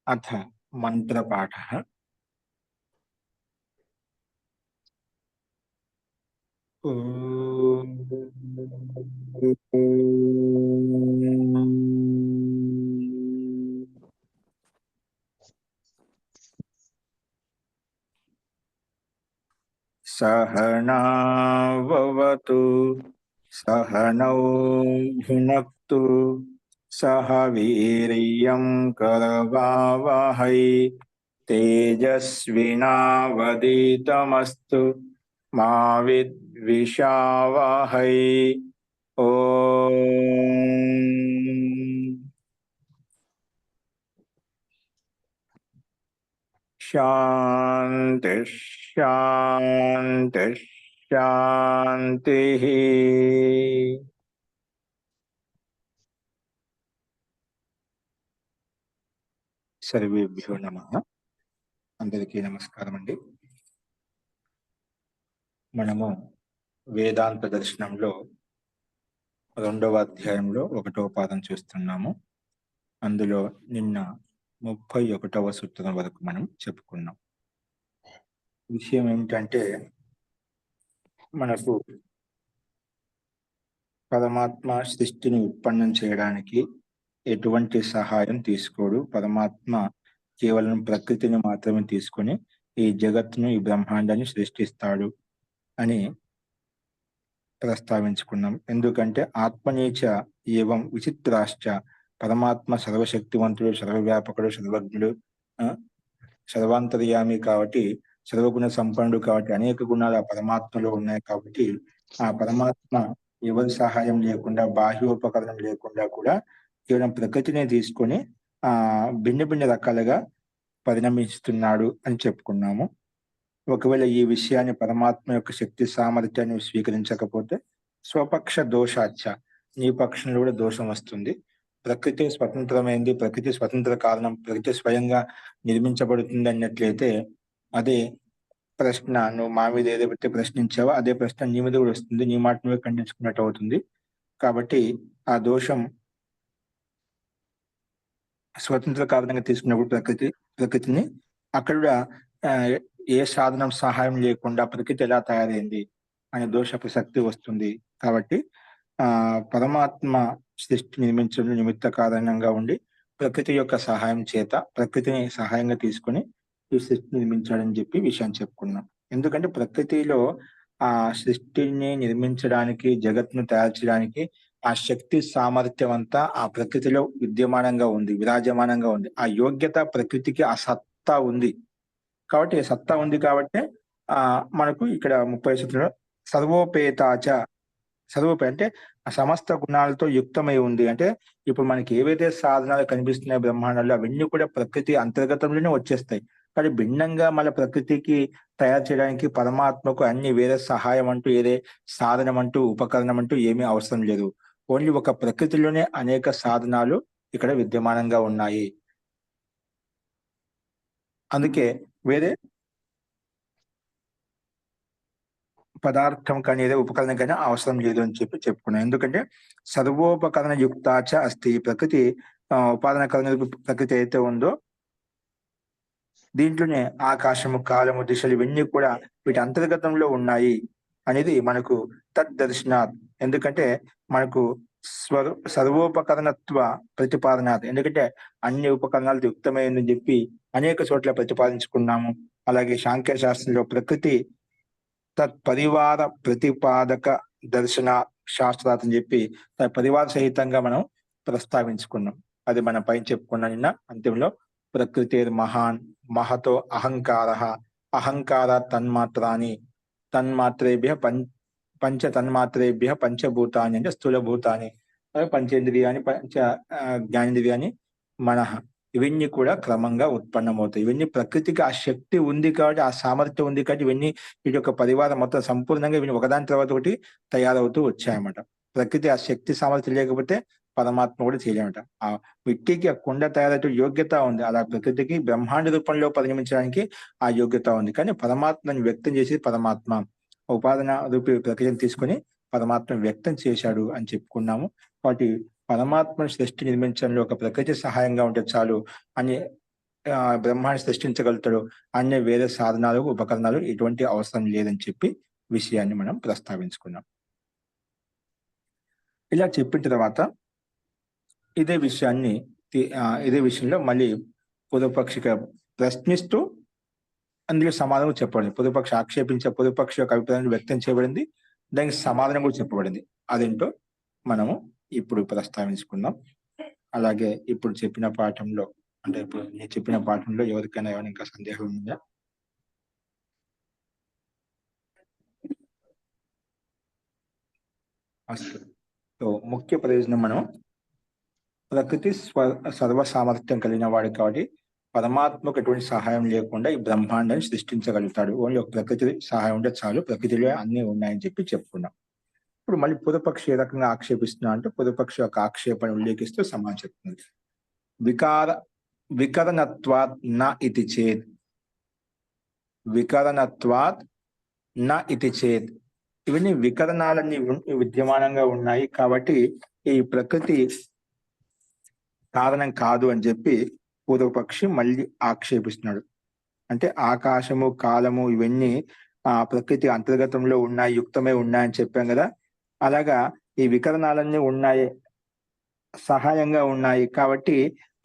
अथ मंत्रपाठः। ॐ सहनाववतु सहनौ भुनक्तु सह वीर्यं करवावहै तेजस्विनावधीतमस्तु मा विद्विषावहै। ॐ शांति शांति शांतिः। सर्वेभ्यो नमः। అందరికీ నమస్కారం అండి. మనము వేదాంత దర్శనంలో 2వ అధ్యాయంలో 1వ పాదం చూస్తున్నాము. అందులో నిన్న 31వ సూత్రం వరకు మనం చెప్పుకున్నాం. విషయం ఏమిటంటే, మనకు పరమాత్మ సృష్టిని ఉత్పన్నం చేయడానికి ఎటువంటి సహాయం తీసుకోడు. పరమాత్మ కేవలం ప్రకృతిని మాత్రమే తీసుకొని ఈ జగత్తును, ఈ బ్రహ్మాండాన్ని సృష్టిస్తాడు అని ప్రస్తావించుకున్నాం. ఎందుకంటే ఆత్మనీచ ఏవం విచిత్రాశ్చ, పరమాత్మ సర్వశక్తివంతుడు, సర్వవ్యాపకుడు, సర్వజ్ఞుడు, సర్వాంతర్యామి కాబట్టి, సర్వగుణ సంపన్నుడు కాబట్టి, అనేక గుణాలు ఆ పరమాత్మలో ఉన్నాయి కాబట్టి ఆ పరమాత్మ ఎవరి సహాయం లేకుండా, బాహ్యోపకరణం లేకుండా కూడా కేవలం ప్రకృతిని తీసుకొని భిన్న భిన్న రకాలుగా పరిణమిస్తున్నాడు అని చెప్పుకున్నాము. ఒకవేళ ఈ విషయాన్ని పరమాత్మ యొక్క శక్తి సామర్థ్యాన్ని స్వీకరించకపోతే స్వపక్ష దోషాచ, నీ పక్షంలో కూడా దోషం వస్తుంది. ప్రకృతి స్వతంత్రమైంది, ప్రకృతి స్వతంత్ర కారణం, ప్రకృతి స్వయంగా నిర్మించబడుతుంది అన్నట్లయితే అదే ప్రశ్న నువ్వు మా మీద ఏదైతే ప్రశ్నించావో అదే ప్రశ్న నీ మీద కూడా వస్తుంది, నీ మాట నువ్వే ఖండించుకున్నట్టు అవుతుంది. కాబట్టి ఆ దోషం స్వతంత్ర కారణంగా తీసుకున్నప్పుడు ప్రకృతిని అక్కడ ఏ సాధనం సహాయం లేకుండా ప్రకృతి ఎలా తయారైంది అనే దోష ప్రసక్తి వస్తుంది. కాబట్టి పరమాత్మ సృష్టి నిర్మించడం నిమిత్త కారణంగా ఉండి ప్రకృతి యొక్క సహాయం చేత ప్రకృతిని సహాయంగా తీసుకొని ఈ సృష్టి నిర్మించాడని చెప్పి విషయాన్ని చెప్పుకున్నాం. ఎందుకంటే ప్రకృతిలో ఆ సృష్టిని నిర్మించడానికి, జగత్తును తయారు చేయడానికి ఆ శక్తి సామర్థ్యం అంతా ఆ ప్రకృతిలో విద్యమానంగా ఉంది, విరాజమానంగా ఉంది. ఆ యోగ్యత ప్రకృతికి ఆ సత్తా ఉంది. కాబట్టి సత్తా ఉంది కాబట్టి మనకు ఇక్కడ 30 సూత్రంలో సర్వోపేతాచ, సర్వోపే అంటే ఆ సమస్త గుణాలతో యుక్తమై ఉంది. అంటే ఇప్పుడు మనకి ఏవైతే సాధనాలు కనిపిస్తున్నాయి బ్రహ్మాండంలో అవన్నీ కూడా ప్రకృతి అంతర్గతంలోనే వచ్చేస్తాయి. కానీ భిన్నంగా మన ప్రకృతికి తయారు చేయడానికి పరమాత్మకు అన్ని వేరే సహాయం అంటూ, ఏదే సాధనం అంటూ, ఉపకరణం అంటూ ఏమీ అవసరం లేదు. ఓన్లీ ఒక ప్రకృతిలోనే అనేక సాధనాలు ఇక్కడ విద్యమానంగా ఉన్నాయి. అందుకే వేరే పదార్థం కానీ ఏదో ఉపకరణం కానీ అవసరం లేదు అని చెప్పి చెప్పుకున్నాం. ఎందుకంటే సర్వోపకరణ యుక్తాచ అస్తి, ప్రకృతి ఉపాదాన కరణ ప్రకృతి అయితే ఉందో దీంట్లోనే ఆకాశము, కాలము, దిశలు ఇవన్నీ కూడా వీటి అంతర్గతంలో ఉన్నాయి అనేది మనకు తద్దర్శనాత్. ఎందుకంటే మనకు సర్వోపకరణత్వ ప్రతిపాదనాత్, ఎందుకంటే అన్ని ఉపకరణాలతో యుక్తమైందని చెప్పి అనేక చోట్ల ప్రతిపాదించుకున్నాము. అలాగే సాంఖ్య శాస్త్రంలో ప్రకృతి తత్పరివార ప్రతిపాదక దర్శన శాస్త్రాత్ అని చెప్పి పరివార సహితంగా మనం ప్రస్తావించుకున్నాం. అది మన పైన చెప్పుకున్న నిన్న అంత్యంలో ప్రకృతిర్ మహాన్ మహతో అహంకార అహంకార తన్మాత్రాన్ని తన్మాత్రేభ్య పంచ తన్మాత్రేభ్య పంచభూతాన్ని అంటే స్థూల భూతాన్ని, పంచేంద్రియాన్ని, పంచ జ్ఞానేంద్రియాన్ని, మనః, ఇవన్నీ కూడా క్రమంగా ఉత్పన్నమవుతాయి. ఇవన్నీ ప్రకృతికి ఆ శక్తి ఉంది కాబట్టి, ఆ సామర్థ్యం ఉంది కాబట్టి ఇవన్నీ వీటి యొక్క పరివారం మొత్తం సంపూర్ణంగా ఇవన్నీ ఒకదాని తర్వాత ఒకటి తయారవుతూ వచ్చాయన్నమాట. ప్రకృతి ఆ శక్తి సామర్థ్యం లేకపోతే పరమాత్మ కూడా చేయలేమట. ఆ మిట్టికి ఆ కుండ తయారయ్యే యోగ్యత ఉంది, అలా ప్రకృతికి బ్రహ్మాండ రూపంలో పరిగణించడానికి ఆ యోగ్యత ఉంది. కానీ పరమాత్మని వ్యక్తం చేసేది పరమాత్మ. ఉపాదాన రూపి ప్రక్రియను తీసుకొని పరమాత్మ వ్యక్తం చేశాడు అని చెప్పుకున్నాము. కాబట్టి పరమాత్మ సృష్టి నిర్మించడంలో ఒక ప్రకృతి సహాయంగా ఉంటే చాలు అని బ్రహ్మాండాన్ని సృష్టించగలుగుతాడు అనే వేరే సాధనాలు ఉపకరణాలు ఎటువంటి అవసరం లేదని చెప్పి విషయాన్ని మనం ప్రస్తావించుకున్నాం. ఇలా చెప్పిన తర్వాత ఇదే విషయంలో మళ్ళీ పూర్వపక్షిగా ప్రశ్నిస్తూ అందులో సమాధానం చెప్పబడింది. పూర్వపక్ష యొక్క అభిప్రాయాన్ని వ్యక్తం చేయబడింది, దానికి సమాధానం కూడా చెప్పబడింది. అదేంటో మనము ఇప్పుడు ప్రస్తావించుకుందాం. అలాగే ఇప్పుడు చెప్పిన పాఠంలో ఇప్పుడు నేను చెప్పిన పాఠంలో ఎవరికైనా ఏమైనా ఇంకా సందేహం ఉందా? సో ముఖ్య ప్రయోజనం మనం ప్రకృతి సర్వ సామర్థ్యం కలిగిన వాడు కాబట్టి పరమాత్మకు ఎటువంటి సహాయం లేకుండా ఈ బ్రహ్మాండాన్ని సృష్టించగలుగుతాడు. ఓన్లీ ఒక ప్రకృతి సహాయం ఉంటే చాలు, ప్రకృతిలో అన్ని ఉన్నాయని చెప్పి చెప్పుకున్నాం. ఇప్పుడు మళ్ళీ పూర్వపక్షి ఏ రకంగా ఆక్షేపిస్తున్నా అంటే పూర్వపక్షి యొక్క ఆక్షేపణ ఉల్లేఖిస్తూ సమానం చెప్తుంది. వికరణత్వాత్ న ఇతి చేత్, వికరణత్వాత్ న ఇతి చేత్, ఇవన్నీ వికరణాలన్నీ విద్యమానంగా ఉన్నాయి కాబట్టి ఈ ప్రకృతి కారణం కాదు అని చెప్పి పూర్వపక్షి మళ్ళీ ఆక్షేపిస్తున్నాడు. అంటే ఆకాశము కాలము ఇవన్నీ ప్రకృతి అంతర్గతంలో ఉన్నాయి, యుక్తమై ఉన్నాయని చెప్పాం కదా. అలాగా ఈ వికరణాలన్నీ ఉన్నాయి, సహాయంగా ఉన్నాయి కాబట్టి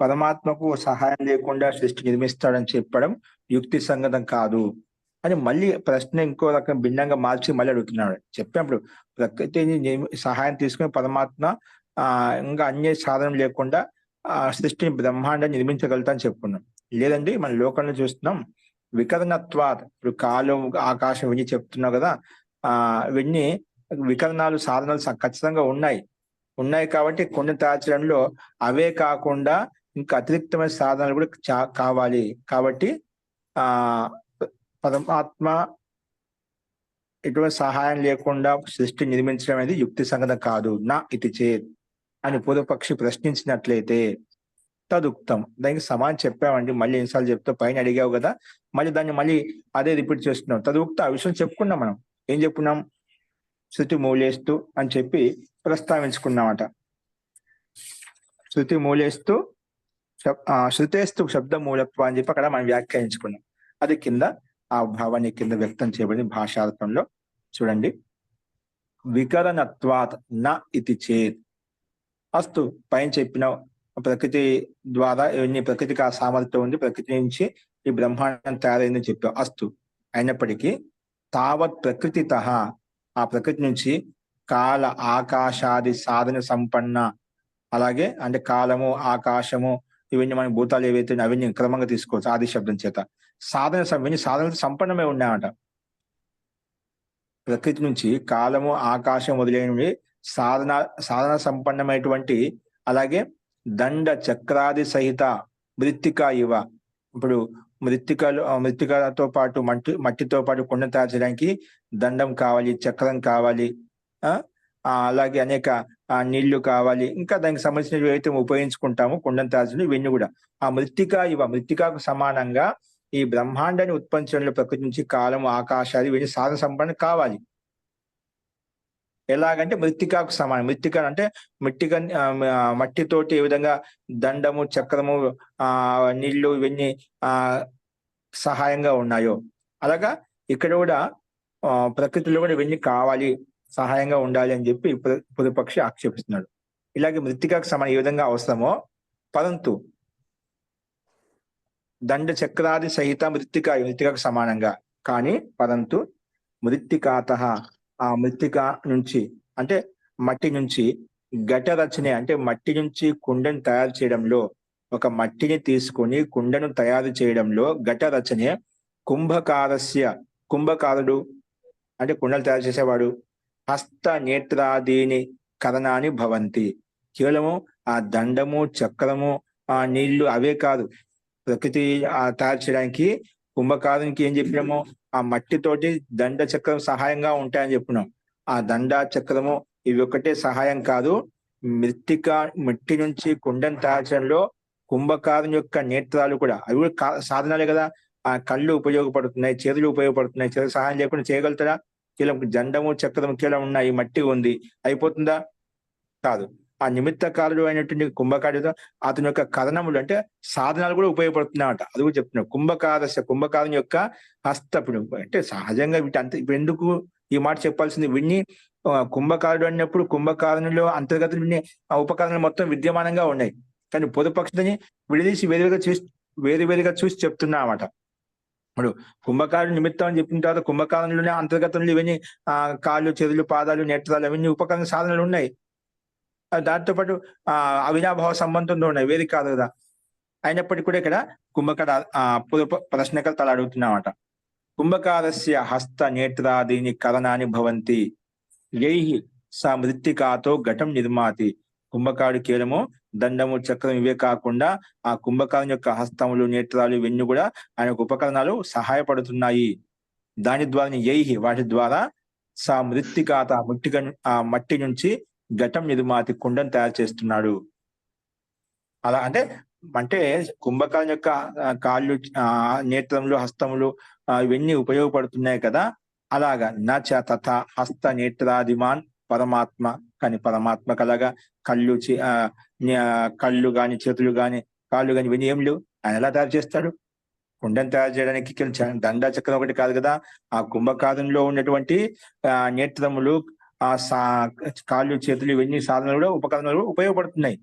పరమాత్మకు సహాయం లేకుండా సృష్టి నిర్మిస్తాడని చెప్పడం యుక్తి సంగతం కాదు అని మళ్ళీ ప్రశ్న ఇంకో రకం భిన్నంగా మార్చి మళ్ళీ అడుగుతున్నాడు. చెప్పినప్పుడు ప్రకృతిని సహాయం తీసుకుని పరమాత్మ ఇంకా అన్య సాధనం లేకుండా సృష్టిని బ్రహ్మాండాన్ని నిర్మించగలుగుతాని చెప్పుకున్నాం. లేదండి మన లోకంలో చూస్తున్నాం వికరణత్వాత్, ఇప్పుడు కాలం ఆకాశం ఇవన్నీ చెప్తున్నావు కదా, ఇవన్నీ వికరణాలు సాధనాలు ఖచ్చితంగా ఉన్నాయి కాబట్టి కొన్ని తయారు అవే కాకుండా ఇంకా అతిరిక్తమైన సాధనాలు కూడా కావాలి. కాబట్టి పరమాత్మ ఎటువంటి సహాయం లేకుండా సృష్టి నిర్మించడం అనేది యుక్తి సంగతం కాదు, నా ఇది చేత్ అని పూర్వపక్షి ప్రశ్నించినట్లయితే తదుక్తం, దానికి సమానం చెప్పామండి. మళ్ళీ ఎన్నిసార్లు చెప్తావు, పైన అడిగావు కదా, మళ్ళీ దాన్ని మళ్ళీ అదే రిపీట్ చేస్తున్నాం. తదుక్త ఆ విషయం చెప్పుకున్నాం. మనం ఏం చెప్పుకున్నాం? శృతి మూలేస్తూ అని చెప్పి ప్రస్తావించుకున్నామట. శృతి మూలేస్తూ శృతేస్తు శబ్ద మూలత్వం అని చెప్పి అక్కడ మనం వ్యాఖ్యానించుకున్నాం. అది కింద ఆ భావాన్ని కింద వ్యక్తం చేయబడింది భాషార్థంలో. చూడండి, వికరణత్వాత్ న ఇతి చేత్, అస్తు పైన చెప్పిన ప్రకృతి ద్వారా ఇవన్నీ ప్రకృతికి ఆ సామర్థ్యం ఉంది, ప్రకృతి నుంచి ఈ బ్రహ్మాండం తయారైందని చెప్పాం. అస్తు అయినప్పటికీ తావత్ ప్రకృతిత, ఆ ప్రకృతి నుంచి కాల ఆకాశాది సాధన సంపన్న, అలాగే అంటే కాలము ఆకాశము ఇవన్నీ మన భూతాలు ఏవైతే అవన్నీ క్రమంగా తీసుకోవచ్చు ఆది శబ్దం చేత. సాధన సంపన్నమై ఉన్నాయట. ప్రకృతి నుంచి కాలము ఆకాశం మొదలైనవి సాధన సంపన్నమైనటువంటి, అలాగే దండ చక్రాది సహిత మృత్తికా ఇవ, ఇప్పుడు మృత్తికలతో పాటు మట్టితో పాటు కొండ తయారు చేయడానికి దండం కావాలి, చక్రం కావాలి, అలాగే అనేక నీళ్లు కావాలి, ఇంకా దానికి సంబంధించినవి ఏవైతే ఉపయోగించుకుంటామో కొండను తయారు చేయడం, ఇవన్నీ కూడా ఆ మృత్తికాకు సమానంగా ఈ బ్రహ్మాండాన్ని ఉత్పత్తించడంలో ప్రకృతి నుంచి కాలము ఆకాశాలు ఇవన్నీ సాధన సంపన్న కావాలి. ఎలాగంటే మృత్తికాకు సమానం. మృత్తిక అంటే మట్టితోటి ఏ విధంగా దండము చక్రము నీళ్లు ఇవన్నీ సహాయంగా ఉన్నాయో, అలాగా ఇక్కడ కూడా ప్రకృతిలో కూడా ఇవన్నీ కావాలి, సహాయంగా ఉండాలి అని చెప్పి పూర్వపక్షి ఆక్షేపిస్తున్నాడు. ఇలాగే మృత్తికాకు సమానం ఏ విధంగా అవసరమో, పరంతు దండ చక్రాది సహిత మృత్తికాకు సమానంగా, కానీ పరంతు మృత్తికాత, ఆ మృత్తిక నుంచి అంటే మట్టి నుంచి ఘట రచన అంటే మట్టి నుంచి కుండను తయారు చేయడంలో, ఒక మట్టిని తీసుకొని కుండను తయారు చేయడంలో ఘట రచనే కుంభకారుడు అంటే కుండలు తయారు చేసేవాడు హస్త నేత్రాదీని కరణాన్ని భవంతి. కేవలము ఆ దండము చక్రము ఆ నీళ్లు అవే కాదు, ప్రకృతి తయారు చేయడానికి కుంభకారునికి ఏం చెప్పినాము, ఆ మట్టితోటి దండ చక్రం సహాయంగా ఉంటాయని చెప్పినాం. ఆ దండ చక్రము ఇవి ఒకటే సహాయం కాదు, మట్టి నుంచి కుండను తయారు చేయడంలో కుంభకారుని యొక్క నేత్రాలు కూడా అవి కూడా సాధనాలే కదా. ఆ కళ్ళు ఉపయోగపడుతున్నాయి, చేతులు ఉపయోగపడుతున్నాయి, చేతులు సహాయం లేకుండా చేయగలుగుతారా? కేవలం దండము చక్రము కేవలం ఉన్నాయి, మట్టి ఉంది, అయిపోతుందా? కాదు. ఆ నిమిత్తకారుడు అయినటువంటి కుంభకారుడు అతని యొక్క కథనములు అంటే సాధనాలు కూడా ఉపయోగపడుతున్నాయట. అది కూడా చెప్తున్నాడు. కుంభకారుని యొక్క హస్తపుడు అంటే సహజంగా వీటి అంత ఇప్పుడు ఎందుకు ఈ మాట చెప్పాల్సింది విన్ని కుంభకారుడు అన్నప్పుడు కుంభకారునిలో అంతర్గత ఉపకరణలు మొత్తం విద్యమానంగా ఉన్నాయి. కానీ పొదుపక్షిని విడదీసి వేరువేరుగా చూసి చెప్తున్నా అన్నమాట. ఇప్పుడు కుంభకారుడు నిమిత్తం అని చెప్పిన తర్వాత కుంభకారంలోనే అంతర్గతంలో ఇవన్నీ కాళ్ళు, చేతులు, పాదాలు, నేత్రాలు అవన్నీ ఉపకరణ సాధనలు ఉన్నాయి. దాంతో పాటు అవినాభావ సంబంధంతో ఉన్నాయి, వేది కాదు కదా. అయినప్పటికీ కూడా ఇక్కడ కుంభకార ప్రశ్నకలు తల అడుగుతున్నామట. కుంభకారస్య హస్త నేత్రాదీని కరణాన్ని భవంతి యై స మృత్తికాతో ఘటం నిర్మాతి. కుంభకారుడు కేవలము దండము, చక్రం ఇవే కాకుండా ఆ కుంభకారుని యొక్క హస్తములు, నేత్రాలు ఇవన్నీ కూడా ఆయన ఉపకరణాలు సహాయపడుతున్నాయి. దాని ద్వారా వాటి ద్వారా స మృత్తికాత మట్టి నుంచి ఘటం నిర్మాతి కుండను తయారు చేస్తున్నాడు. అలా అంటే కుంభకారుని యొక్క కాళ్ళు, నేత్రములు, హస్తములు ఇవన్నీ ఉపయోగపడుతున్నాయి కదా. అలాగా నచ తథ హస్త నేత్రాదిమాన్ పరమాత్మ, కానీ పరమాత్మకు అలాగా కళ్ళు గాని, చేతులు గాని, కాళ్ళు గాని ఇవన్నీ ఏం లేవు. ఆయన ఎలా తయారు చేస్తాడు? కుండను తయారు చేయడానికి దండా చక్రం ఒకటి కాదు కదా. ఆ కుంభకారంలో ఉన్నటువంటి నేత్రములు, కాళ్ళు, చేతులు ఇవన్నీ సాధనలు కూడా ఉపకరణలు ఉపయోగపడుతున్నాయి.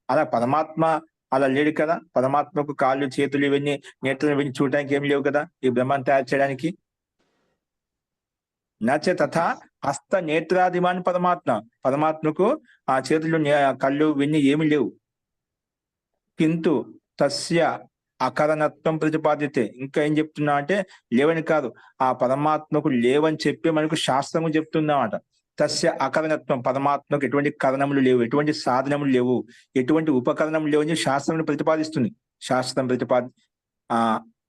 అలా పరమాత్మ అలా లేడు కదా. పరమాత్మకు కాళ్ళు, చేతులు ఇవన్నీ, నేత్రాలు ఇవన్నీ చూడడానికి ఏం లేవు కదా ఈ బ్రహ్మాన్ని తయారు చేయడానికి. నచ తథా హస్త నేత్రాదిమాన్ పరమాత్మకు ఆ చేతులు, కళ్ళు ఇవన్నీ ఏమి లేవు. కింటు తస్య అకరణత్వం ప్రతిపాదితే. ఇంకా ఏం చెప్తున్నా అంటే లేవని కాదు, ఆ పరమాత్మకు లేవని చెప్పి మనకు శాస్త్రము చెప్తుందన్నమాట. తస్య అకరణత్వం, పరమాత్మకు ఎటువంటి కరణములు లేవు, ఎటువంటి సాధనములు లేవు, ఎటువంటి ఉపకరణములు లేవు అని శాస్త్రం ప్రతిపాదిస్తుంది. శాస్త్రం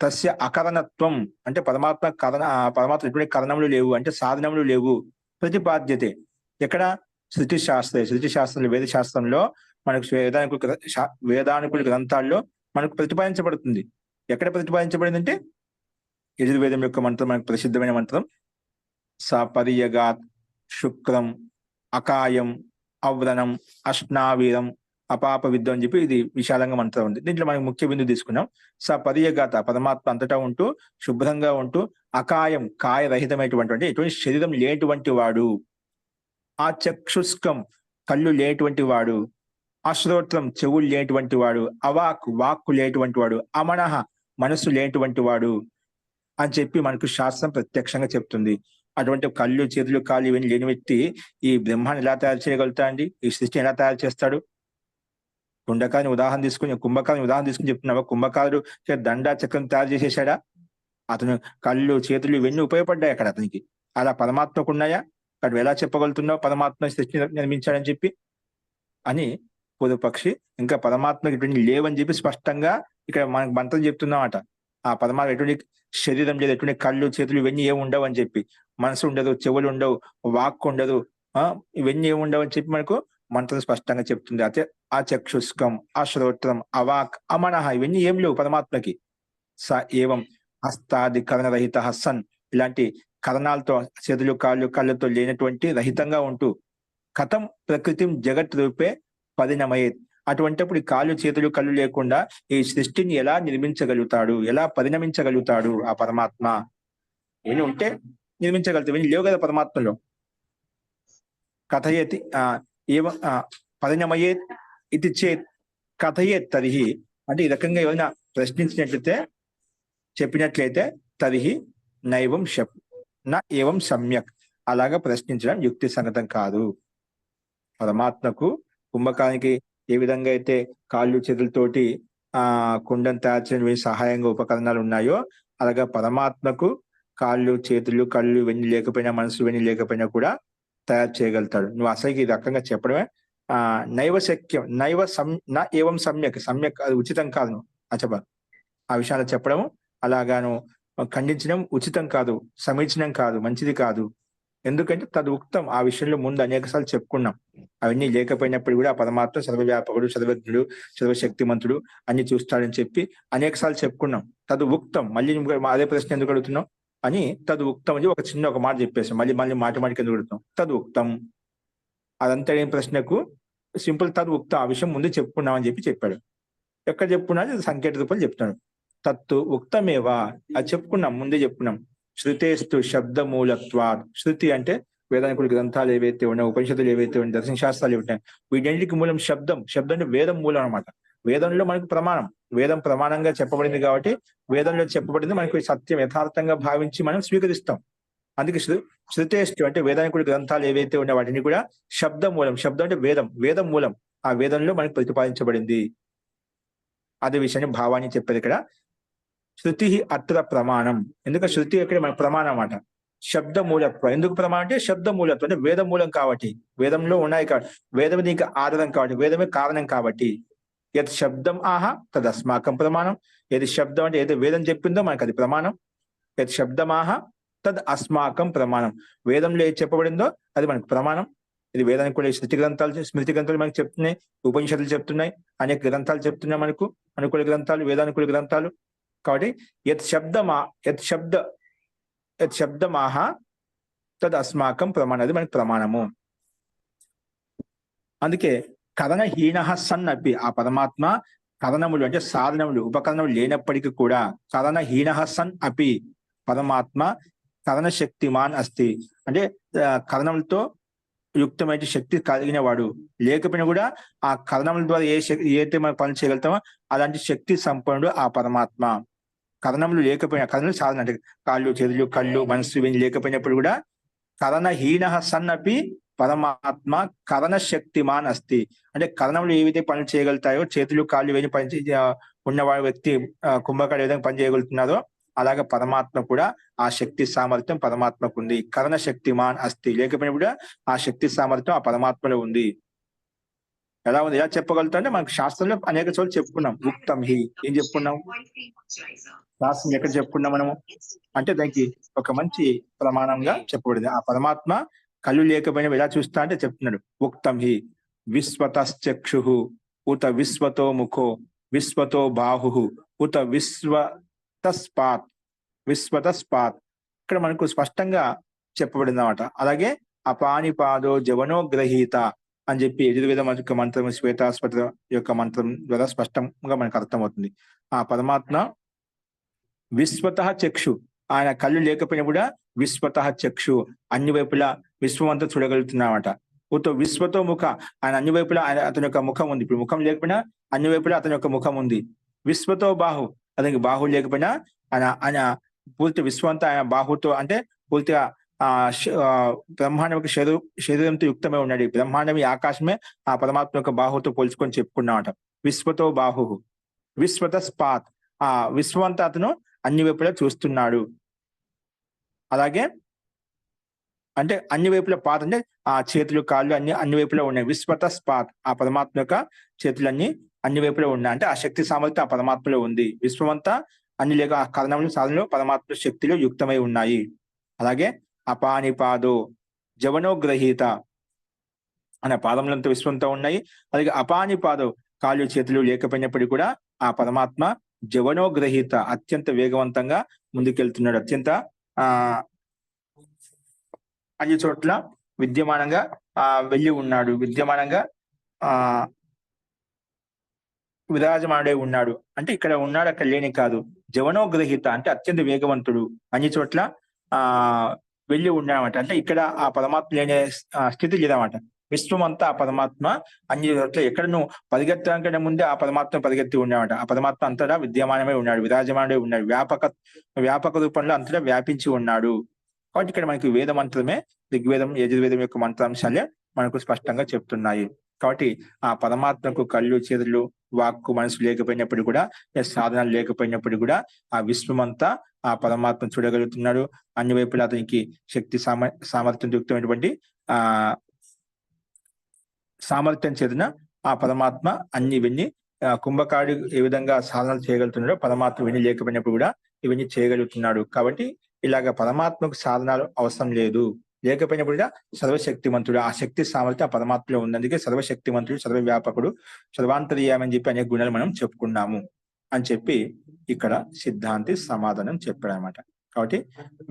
తస్య అకరణత్వం అంటే పరమాత్మ ఎటువంటి కరణములు లేవు అంటే సాధనములు లేవు. ప్రతిపాద్యతే ఎక్కడ? శృతి శాస్త్రంలో, వేద శాస్త్రంలో మనకు వేదానుకుల గ్రంథాల్లో మనకు ప్రతిపాదించబడుతుంది. ఎక్కడ ప్రతిపాదించబడింది అంటే యజుర్వేదం యొక్క మంత్రం, మనకు ప్రసిద్ధమైన మంత్రం సపర్యగాత్ శుక్రం అకాయం అవ్రణం అష్నావీరం అపాప విద్య అని చెప్పి ఇది విశాలంగా మంత్రం ఉంది. దీంట్లో మనకు ముఖ్య బిందు తీసుకున్నాం. సపర్యగాత పరమాత్మ అంతటా ఉంటూ శుభ్రంగా ఉంటూ, అకాయం కాయరహితమైనటువంటి ఎటువంటి శరీరం లేనటువంటి వాడు, ఆ చక్షుష్కం కళ్ళు లేనటువంటి వాడు, అశ్రోత్రం చెవులు లేనటువంటి వాడు, వాక్కు లేనటువంటి వాడు, అమనః మనస్సు లేనటువంటి వాడు అని చెప్పి మనకు శాస్త్రం ప్రత్యక్షంగా చెప్తుంది. అటువంటి కళ్ళు, చేతులు, కాళ్ళు ఇవన్నీ లేని వ్యక్తి ఈ బ్రహ్మాన్ని ఎలా తయారు చేయగలుగుతా అండి? ఈ సృష్టిని ఎలా తయారు చేస్తాడు? కుంభకారుని ఉదాహరణ తీసుకుని చెప్తున్నావా? కుంభకారుడు దండా చక్రం తయారు చేసేసాడా? అతను కళ్ళు, చేతులు ఇవన్నీ ఉపయోగపడ్డాయి అక్కడ అతనికి. అలా పరమాత్మకు ఉన్నాయా? అక్కడ ఎలా చెప్పగలుగుతున్నావు పరమాత్మ సృష్టిని నిర్మించాడని చెప్పి అని పూర్వపక్షి ఇంకా పరమాత్మకి ఎటువంటి లేవని చెప్పి స్పష్టంగా ఇక్కడ మనకు మంత్రం చెప్తున్నామట. ఆ పరమాత్మ ఎటువంటి శరీరం లేదు, ఎటువంటి కళ్ళు, చేతులు ఇవన్నీ ఏమి ఉండవు అని చెప్పి, మనసు ఉండదు, చెవులు ఉండవు, వాక్కు ఉండదు, ఇవన్నీ ఏమి ఉండవు అని చెప్పి మనకు మంత్రం స్పష్టంగా చెప్తుంది. అయితే ఆ చక్షుష్కం, ఆ శ్రోత్రం, అవాక్, అమనః ఇవన్నీ ఏం లేవు పరమాత్మకి. స ఏవం హస్తాది కరణరహిత సన్, ఇలాంటి కరణాలతో చేతులు, కళ్ళతో లేనటువంటి రహితంగా ఉంటూ, కథం ప్రకృతి జగత్ రూపే పరిణమయేత్, అటువంటిప్పుడు ఈ కాళ్ళు, చేతులు, కళ్ళు లేకుండా ఈ సృష్టిని ఎలా నిర్మించగలుగుతాడు, ఎలా పరిణమించగలుగుతాడు ఆ పరమాత్మ? ఇవన్నీ ఉంటే నిర్మించగలుగుతాడు, ఇవన్నీ లేవు కదా పరమాత్మలో. కథయతి పరిణమయేత్ ఇది చేత్ కథయేత్ తరిహి, అంటే ఈ రకంగా ఏమైనా ప్రశ్నించినట్లయితే, చెప్పినట్లయితే తరిహి నైవం ఏవం సమ్యక్, అలాగా ప్రశ్నించడం యుక్తి సంగతం కాదు. పరమాత్మకు కుంభకానికి ఏ విధంగా అయితే కాళ్ళు, చేతులతోటి కుండను తయారు చేయడం సహాయంగా ఉపకరణాలు ఉన్నాయో, అలాగా పరమాత్మకు కాళ్ళు, చేతులు, కళ్ళు ఇవన్నీ లేకపోయినా, మనసు ఇవన్నీ లేకపోయినా కూడా తయారు చేయగలుగుతాడు. నువ్వు అసలు ఈ రకంగా చెప్పడమే నైవ శక్యం, ఏవం సమ్యక్, అది ఉచితం కాదు. చెప్ప ఆ విషయాలు చెప్పడము, అలాగాను ఖండించడం ఉచితం కాదు, సమీచీనం కాదు, మంచిది కాదు. ఎందుకంటే తదు ఉక్తం, ఆ విషయంలో ముందు అనేకసార్లు చెప్పుకున్నాం. అవన్నీ లేకపోయినప్పుడు కూడా ఆ పరమాత్మ సర్వవ్యాపకుడు, సర్వజ్ఞుడు, సర్వశక్తిమంతుడు అన్ని చూస్తాడని చెప్పి అనేకసార్లు చెప్పుకున్నాం. తదు ఉక్తం, మళ్ళీ అదే ప్రశ్న ఎందుకు అడుగుతున్నాం అని తదు ఉక్తం అని ఒక మాట చెప్పేసాం. మళ్ళీ మాటి ఎందుకు అడుగుతాం? తదు ఉక్తం, అదంతా ఏం ప్రశ్నకు సింపుల్ తద్ ఉక్త ఆ విషయం ముందు చెప్పుకున్నామని చెప్పాడు. ఎక్కడ చెప్పుకున్నా సంకేత రూపంలో చెప్తున్నాడు. తత్తు ఉక్తమేవా అది చెప్పుకున్నాం, ముందే చెప్పుకున్నాం. శృతేస్తు శబ్ద మూలత్వాత్. శృతి అంటే వేదానికి గ్రంథాలు ఏవైతే ఉన్నాయో, ఉపనిషత్తులు ఏవైతే ఉన్నాయో, దర్శన శాస్త్రాలు ఏవైతే వీటన్నిటికి మూలం శబ్దం. శబ్దం అంటే వేదం మూలం అనమాట. వేదంలో మనకు ప్రమాణం, వేదం ప్రమాణంగా చెప్పబడింది కాబట్టి వేదంలో చెప్పబడింది మనకు సత్యం యథార్థంగా భావించి మనం స్వీకరిస్తాం. అందుకే శృతేష్టు అంటే వేదానికి గ్రంథాలు ఏవైతే ఉన్నాయో వాటిని కూడా శబ్ద మూలం. శబ్దం అంటే వేదం, వేదం మూలం. ఆ వేదంలో మనకు ప్రతిపాదించబడింది. అదే విషయాన్ని భావాన్ని చెప్పారు ఇక్కడ. శృతి అత్ర ప్రమాణం. ఎందుకంటే శృతి ఎక్కడ మన ప్రమాణం అన్నమాట. శబ్ద మూలత్వం. ఎందుకు ప్రమాణం అంటే శబ్ద మూలత్వం అంటే వేద మూలం కాబట్టి, వేదంలో ఉన్నాయి కాబట్టి, వేదం దీనికి ఆధారం కాబట్టి, వేదమే కారణం కాబట్టి. యత్ శబ్దం ఆహా తదస్మాకం ప్రమాణం. ఏది శబ్దం అంటే ఏదో వేదం చెప్పిందో మనకు అది ప్రమాణం. యత్ శబ్దమాహ తద్ అస్మాకం ప్రమాణం. వేదంలో ఏది చెప్పబడిందో అది మనకు ప్రమాణం. ఇది వేదానికి కూడా శృతి గ్రంథాలు, స్మృతి గ్రంథాలు మనకు చెప్తున్నాయి, ఉపనిషత్తులు చెప్తున్నాయి, అనేక గ్రంథాలు చెప్తున్నాయి మనకు, అనుకూల గ్రంథాలు, వేదానుకూల గ్రంథాలు. కాబట్టి యత్ శబ్దమాహ తద్ అస్మాకం ప్రమాణం, అది మనకు ప్రమాణము. అందుకే కథనహీన సన్ అపి, ఆ పరమాత్మ కథనములు అంటే సాధనములు, ఉపకరణములు లేనప్పటికీ కూడా కథనహీన సన్ అపి పరమాత్మ కథన శక్తిమాన్ అస్తి. అంటే కథనములతో యుక్తమైన శక్తి కలిగిన వాడు. లేకపోయినా కూడా ఆ కథనముల ద్వారా ఏదైతే మనం పని చేయగలుగుతామో అలాంటి శక్తి సంపన్నుడు ఆ పరమాత్మ. కథనములు లేకపోయినా, కథనలు సాధన అంటే కాళ్ళు, చేతులు, కళ్ళు, మనస్సు ఇవన్నీ లేకపోయినప్పుడు కూడా కథనహీన సన్ అపి పరమాత్మ కథన శక్తిమాన్ అస్తి. అంటే కథనములు ఏవైతే పనులు చేయగలుగుతాయో, చేతులు, కాళ్ళు ఇవన్నీ పని ఉన్నవాడు వ్యక్తి కుంభకాడు ఏ విధంగా పని చేయగలుగుతున్నారో అలాగే పరమాత్మ కూడా ఆ శక్తి సామర్థ్యం పరమాత్మకు ఉంది. కథన శక్తిమాన్ అస్తి. లేకపోయినా కూడా ఆ శక్తి సామర్థ్యం ఆ పరమాత్మలో ఉంది. ఎలా ఉంది, ఎలా చెప్పగలుగుతా అంటే మనకు శాస్త్రంలో అనేక చోట్ల చెప్పుకున్నాం. ఉక్తం హి ఏం చెప్పుకున్నాం, శాస్త్రం ఎక్కడ చెప్పుకున్నాం మనము అంటే దానికి ఒక మంచి ప్రమాణంగా చెప్పబడింది. ఆ పరమాత్మ కళ్ళు లేకపోయినా ఎలా చూస్తా అంటే చెప్తున్నాడు. ఉక్తం హి విశ్వతశ్చక్షు ఉత విశ్వతో ముఖో విశ్వతో బాహు ఉత విశ్వతస్పాత్. ఇక్కడ మనకు స్పష్టంగా చెప్పబడింది అన్నమాట. అలాగే అపానిపాదో జవనో గ్రహీత అని చెప్పి యజుర్వేద మంత్రం, శ్వేతాస్పత యొక్క మంత్రం ద్వారా స్పష్టంగా మనకు అర్థమవుతుంది. ఆ పరమాత్మ విశ్వత చక్షు, ఆయన కళ్ళు లేకపోయినా కూడా విశ్వత చక్షు, అన్ని వైపులా విశ్వమంతా చూడగలుగుతున్నమాట. విశ్వతో ముఖ, ఆయన అన్ని వైపులా అతని యొక్క ముఖం ఉంది. ఇప్పుడు ముఖం లేకపోయినా అన్ని వైపులా అతని యొక్క ముఖం ఉంది. విశ్వతో బాహు, అతనికి బాహు లేకపోయినా ఆయన పూర్తి విశ్వంతా ఆయన బాహుతో అంటే పూర్తిగా బ్రహ్మాండం యొక్క శరీరంతో యుక్తమై ఉన్నాడు. బ్రహ్మాండం ఈ ఆకాశమే ఆ పరమాత్మ యొక్క బాహుతో పోల్చుకొని చెప్పుకున్నామట. విశ్వతో బాహు విశ్వత స్పాత్, ఆ విశ్వంతా అతను అన్ని వైపులా చూస్తున్నాడు. అలాగే అంటే అన్ని వైపుల పాత్ అంటే ఆ చేతులు, కాళ్ళు అన్ని వైపులా ఉన్నాయి. విశ్వత స్పాత్, ఆ పరమాత్మ యొక్క చేతులన్నీ అన్ని వైపులా ఉన్నాయి. అంటే ఆ శక్తి సామర్థ్యం ఆ పరమాత్మలో ఉంది. విశ్వమంతా అన్ని లేక ఆ కరణములు సాధనలు పరమాత్మ శక్తిలో యుక్తమై ఉన్నాయి. అలాగే అపానిపాదో జవనో గ్రహీత, అనే పాదములంతా విశ్వంతో ఉన్నాయి. అలాగే అపానిపాదో కాళ్ళు, చేతులు లేకపోయినప్పటికీ కూడా ఆ పరమాత్మ జవనో గ్రహీత, అత్యంత వేగవంతంగా ముందుకెళ్తున్నాడు. అత్యంత అన్ని చోట్ల విద్యమానంగా వెళ్ళి ఉన్నాడు. విద్యమానంగా విరాజమానుడై ఉన్నాడు. అంటే ఇక్కడ ఉన్నాడు, అక్కడ లేని కాదు. జవనో గ్రహీత అంటే అత్యంత వేగవంతుడు, అన్ని చోట్ల వెళ్ళి ఉన్నాడన్నమాట. అంటే ఇక్కడ ఆ పరమాత్మ లేని స్థితి లేదన్నమాట. విశ్వం అంతా ఆ పరమాత్మ అన్ని చోట్ల, ఎక్కడ నువ్వు పరిగెత్తడానికంటే ముందే ఆ పరమాత్మ పరిగెత్తి ఉన్నాడట. ఆ పరమాత్మ అంతటా విద్యమానమై ఉన్నాడు, విరాజమానుడై ఉన్నాడు, వ్యాపక రూపంలో అంతటా వ్యాపించి ఉన్నాడు. కాబట్టి ఇక్కడ మనకి వేద మంత్రమే, ఋగ్వేదం, యజుర్వేదం యొక్క మంత్రాంశాలే మనకు స్పష్టంగా చెప్తున్నాయి. కాబట్టి ఆ పరమాత్మకు కళ్ళు, చేతులు, వాక్కు, మనసు లేకపోయినప్పుడు కూడా, సాధనాలు లేకపోయినప్పుడు కూడా ఆ విశ్వమంతా ఆ పరమాత్మ చూడగలుగుతున్నాడు. అన్ని వైపులా అతనికి శక్తి సామర్థ్యం యుక్తమైనటువంటి సామర్థ్యం చేతన ఆ పరమాత్మ అన్ని ఇవన్నీ కుంభకాడు ఏ విధంగా సాధనలు చేయగలుగుతున్నాడో పరమాత్మ ఇవన్నీ లేకపోయినప్పుడు కూడా ఇవన్నీ చేయగలుగుతున్నాడు. కాబట్టి ఇలాగ పరమాత్మకు సాధనాలు అవసరం లేదు. లేకపోయినప్పుడు కూడా సర్వశక్తిమంతుడు, ఆ శక్తి సామర్థ్యం ఆ పరమాత్మలో ఉంది. అందుకే సర్వశక్తిమంతుడు, సర్వవ్యాపకుడు, సర్వాంతర్యామి అని చెప్పి అనేక గుణాలు మనం చెప్పుకున్నాము అని చెప్పి ఇక్కడ సిద్ధాంతి సమాధానం చెప్పాడనమాట. కాబట్టి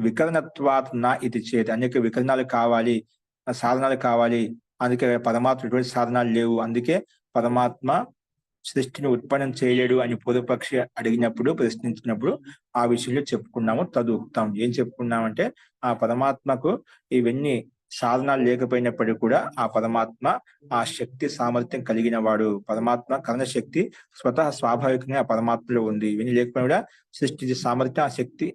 వికరణత్వాత్ నా ఇది చేతి, అనేక వికరణాలు కావాలి, సాధనాలు కావాలి, అందుకే పరమాత్మ ఎటువంటి సాధనాలు లేవు, అందుకే పరమాత్మ సృష్టిని ఉత్పన్నం చేయలేడు అని పూర్వపక్షి అడిగినప్పుడు, ప్రశ్నించినప్పుడు ఆ విషయంలో చెప్పుకున్నాము. తదుక్తం ఏం చెప్పుకున్నామంటే, ఆ పరమాత్మకు ఇవన్నీ సాధనాలు లేకపోయినప్పటికీ కూడా ఆ పరమాత్మ ఆ శక్తి సామర్థ్యం కలిగిన వాడు. పరమాత్మ కర్ణ శక్తి స్వతహా స్వాభావికంగా ఆ పరమాత్మలో ఉంది. ఇవన్నీ లేకపోయినా కూడా సృష్టి సామర్థ్యం, ఆ శక్తి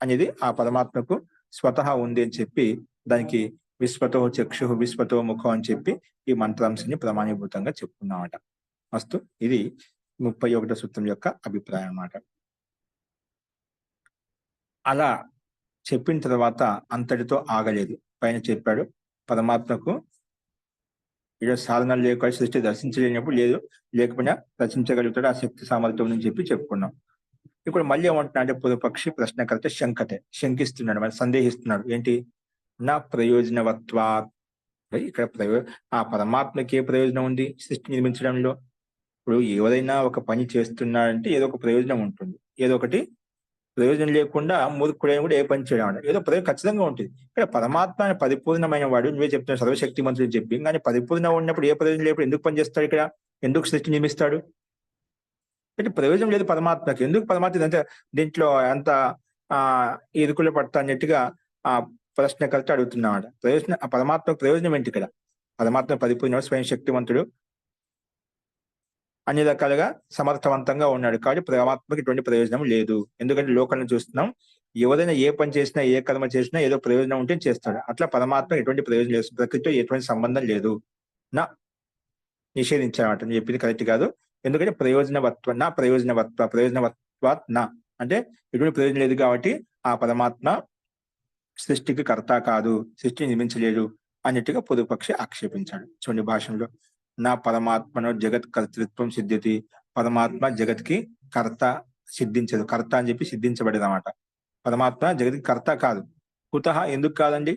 అనేది ఆ పరమాత్మకు స్వతహా ఉంది అని చెప్పి, దానికి విశ్వతో చక్షు విశ్వతో ముఖం అని చెప్పి ఈ మంత్రాంశాన్ని ప్రమాణీభూతంగా చెప్పుకున్నామట. అస్తు ఇది 31వ సూత్రం యొక్క అభిప్రాయం అన్నమాట. అలా చెప్పిన తర్వాత అంతటితో ఆగలేదు. పైన చెప్పాడు పరమాత్మకు ఈరోజు సాధనాలు లేక సృష్టి దర్శించలేనప్పుడు లేదు, లేకపోయినా రచించగలుగుతాడు ఆ శక్తి సామర్థ్యం అని చెప్పి చెప్పుకున్నాం. ఇప్పుడు మళ్ళీ ఏమంటున్నా అంటే పూర్వపక్షి ప్రశ్నకర్త శంకిస్తున్నాడు, మరి సందేహిస్తున్నాడు. ఏంటి? నా ప్రయోజనవత్వా, ఇక్కడ ఆ పరమాత్మకి ఏ ప్రయోజనం ఉంది సృష్టి నిర్మించడంలో? ఇప్పుడు ఎవరైనా ఒక పని చేస్తున్నాడంటే ఏదో ఒక ప్రయోజనం ఉంటుంది. ఏదో ఒకటి ప్రయోజనం లేకుండా మూర్ఖుడైన కూడా ఏ పని చేయడం ఏదో ప్రయోజనం ఖచ్చితంగా ఉంటుంది. ఇక్కడ పరమాత్మ పరిపూర్ణమైన వాడు, నువ్వే చెప్తున్నావు సర్వశక్తి మంత్రులు చెప్పి, కానీ పరిపూర్ణంగా ఉన్నప్పుడు ఏ ప్రయోజనం లేకపోతే ఎందుకు పని చేస్తాడు? ఇక్కడ ఎందుకు సృష్టి నిర్మిస్తాడు? అంటే ప్రయోజనం లేదు పరమాత్మకి. ఎందుకు పరమాత్మ అంటే దీంట్లో అంత ఆ ఇరుకులు పడతా అన్నట్టుగా ఆ ప్రశ్నకర్త అడుగుతున్నాడు. ఆ పరమాత్మకు ప్రయోజనం ఏంటి ఇక్కడ? పరమాత్మ పరిపూర్ణ స్వయం శక్తివంతుడు, అన్ని రకాలుగా సమర్థవంతంగా ఉన్నాడు. కాబట్టి పరమాత్మకి ఎటువంటి ప్రయోజనం లేదు. ఎందుకంటే లోకాలను చూస్తున్నాం, ఎవరైనా ఏ పని చేసినా ఏ కర్మ చేసినా ఏదో ప్రయోజనం ఉంటే చేస్తాడు. అట్లా పరమాత్మ ఎటువంటి ప్రయోజనం లేదు, ప్రకృతితో ఎటువంటి సంబంధం లేదు. నా నిషేధించామట, నేను చెప్పింది కరెక్ట్ కాదు. ఎందుకంటే ప్రయోజనవత్వాత్ నా అంటే ఎటువంటి ప్రయోజనం లేదు కాబట్టి ఆ పరమాత్మ సృష్టికి కర్త కాదు, సృష్టిని నిర్మించలేదు అన్నట్టుగా పూర్వపక్షి ఆక్షేపించాడు. చూడండి భాషలో, నా పరమాత్మను జగత్ కర్తృత్వం సిద్ధ్యతి, పరమాత్మ జగత్కి కర్త సిద్ధించదు, కర్త అని చెప్పి సిద్ధించబడేదన్నమాట. పరమాత్మ జగత్కి కర్త కాదు. కుతః ఎందుకు కాదండి?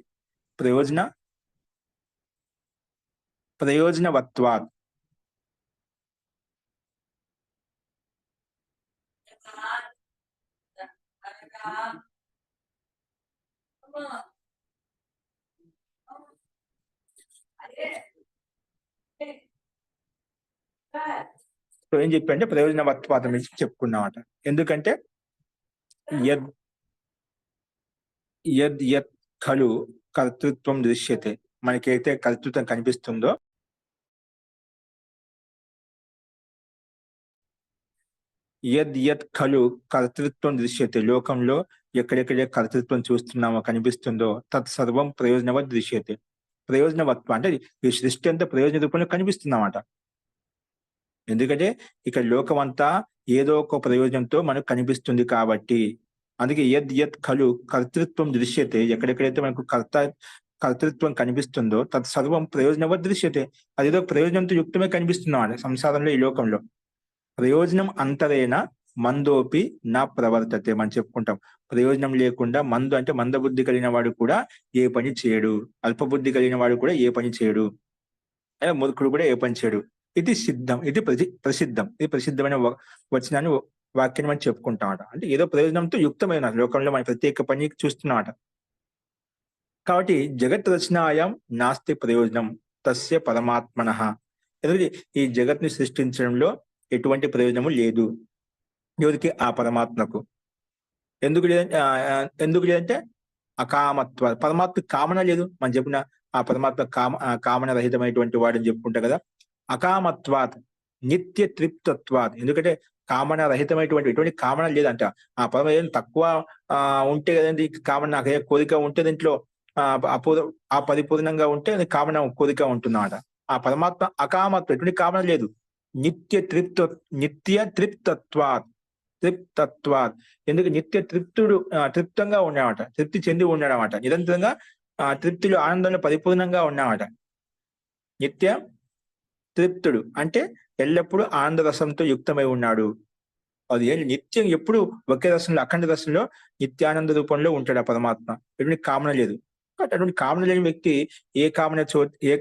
ప్రయోజనవత్వాత్. సో ఏం చెప్పంటే ప్రయోజనవత్వాదం నుంచి చెప్పుకున్నామట. ఎందుకంటే యద్ యద్ యత్ ఖలు కర్తృత్వం దృశ్యతే, మనకైతే కర్తృత్వం కనిపిస్తుందో, యద్ యత్ ఖలు కర్తృత్వం దృశ్యతే, లోకంలో ఎక్కడెక్కడ కర్తృత్వం చూస్తున్నామో కనిపిస్తుందో, తత్ సర్వం ప్రయోజనవత్ దృశ్యతే. ప్రయోజనవత్వం అంటే ఈ సృష్టి అంతా ప్రయోజన రూపంలో కనిపిస్తుందన్నమాట. ఎందుకంటే ఇక్కడ లోకం అంతా ఏదో ఒక ప్రయోజనంతో మనకు కనిపిస్తుంది కాబట్టి. అందుకే యద్ యత్ ఖలు కర్తృత్వం దృశ్యతే, ఎక్కడెక్కడైతే మనకు కర్తృత్వం కనిపిస్తుందో తత్ సర్వం ప్రయోజనవత్ దృశ్యతే, అదేదో ప్రయోజనంతో యుక్తమే కనిపిస్తున్నాడు సంసారంలో, ఈ లోకంలో. ప్రయోజనం అంతరేణ మందోపి నా ప్రవర్తతే, మనం చెప్పుకుంటాం. ప్రయోజనం లేకుండా మందు అంటే మందబుద్ధి కలిగిన వాడు కూడా ఏ పని చేయడు, అల్పబుద్ధి కలిగిన వాడు కూడా ఏ పని చేయడు, మూర్ఖుడు కూడా ఏ పని చేయడు. ఇది సిద్ధం, ఇది ప్రసిద్ధం, ఇది ప్రసిద్ధమైన వచనాన్ని వాక్యాన్ని మనం చెప్పుకుంటామట. అంటే ఏదో ప్రయోజనంతో యుక్తమైన లోకంలో మన ప్రత్యేక పని చూస్తున్నామట. కాబట్టి జగత్ రచనాయాం నాస్తి ప్రయోజనం తస్య పరమాత్మనః. ఎందుకంటే ఈ జగత్ని సృష్టించడంలో ఎటువంటి ప్రయోజనము లేదు ఎవరికి? ఆ పరమాత్మకు. ఎందుకు లేదంటే అకామత్వ, పరమాత్మ కామన లేదు. మనం చెప్పిన ఆ పరమాత్మ కామన రహితమైనటువంటి వాడని చెప్పుకుంటాం కదా. అకామత్వాత్ నిత్య తృప్తత్వాత్, ఎందుకంటే కామన రహితమైనటువంటి ఎటువంటి కామన లేదంట. ఆ పరమ ఏదైనా తక్కువ ఉంటే కదండి కామన, నాకు కోరిక ఉంటే దీంట్లో పరిపూర్ణంగా ఉంటే అది కామన కోరిక ఉంటున్నమాట. ఆ పరమాత్మ అకామత్వం, ఎటువంటి కామన లేదు. నిత్య తృప్తత్వాత్, ఎందుకు నిత్య తృప్తంగా ఉన్నామట, తృప్తి చెంది ఉన్నాడమాట, నిరంతరంగా తృప్తిలో ఆనందంలో పరిపూర్ణంగా ఉన్నామట. నిత్య తృప్తుడు అంటే ఎల్లప్పుడూ ఆనంద రసంతో యుక్తమై ఉన్నాడు. అది నిత్యం ఎప్పుడు ఒకే రసంలో, అఖండ రసంలో నిత్యానంద రూపంలో ఉంటాడు ఆ పరమాత్మ. ఎటువంటి కామన లేదు. కాబట్టి అటువంటి కామన లేని వ్యక్తి ఏ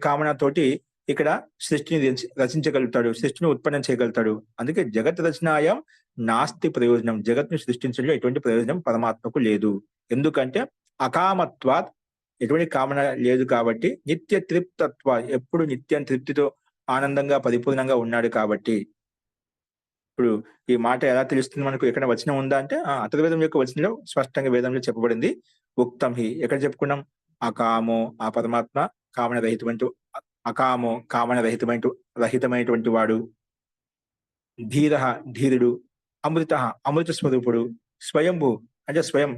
కామన తోటి ఇక్కడ సృష్టిని రచించగలుగుతాడు, సృష్టిని ఉత్పన్నం చేయగలుగుతాడు. అందుకే జగత్ రచనాయం నాస్తి ప్రయోజనం, జగత్ను సృష్టించడంలో ఎటువంటి ప్రయోజనం పరమాత్మకు లేదు. ఎందుకంటే అకామత్వాత్ ఎటువంటి కామన లేదు కాబట్టి నిత్య తృప్తత్వ, ఎప్పుడు నిత్యం తృప్తితో ఆనందంగా పరిపూర్ణంగా ఉన్నాడు కాబట్టి. ఇప్పుడు ఈ మాట ఎలా తెలుస్తుంది మనకు? ఎక్కడ వచనం ఉందా అంటే అథర్వవేదం యొక్క వచనంలో స్పష్టంగా వేదంలో చెప్పబడింది. ఉక్తం హి ఎక్కడ చెప్పుకున్నాం? అకామో ఆ పరమాత్మ కామన రహితమైన అకామో కామన రహితమైనటువంటి వాడు. ధీరః ధీరుడు. అమృతః అమృత స్వరూపుడు. స్వయంభూ అంటే స్వయం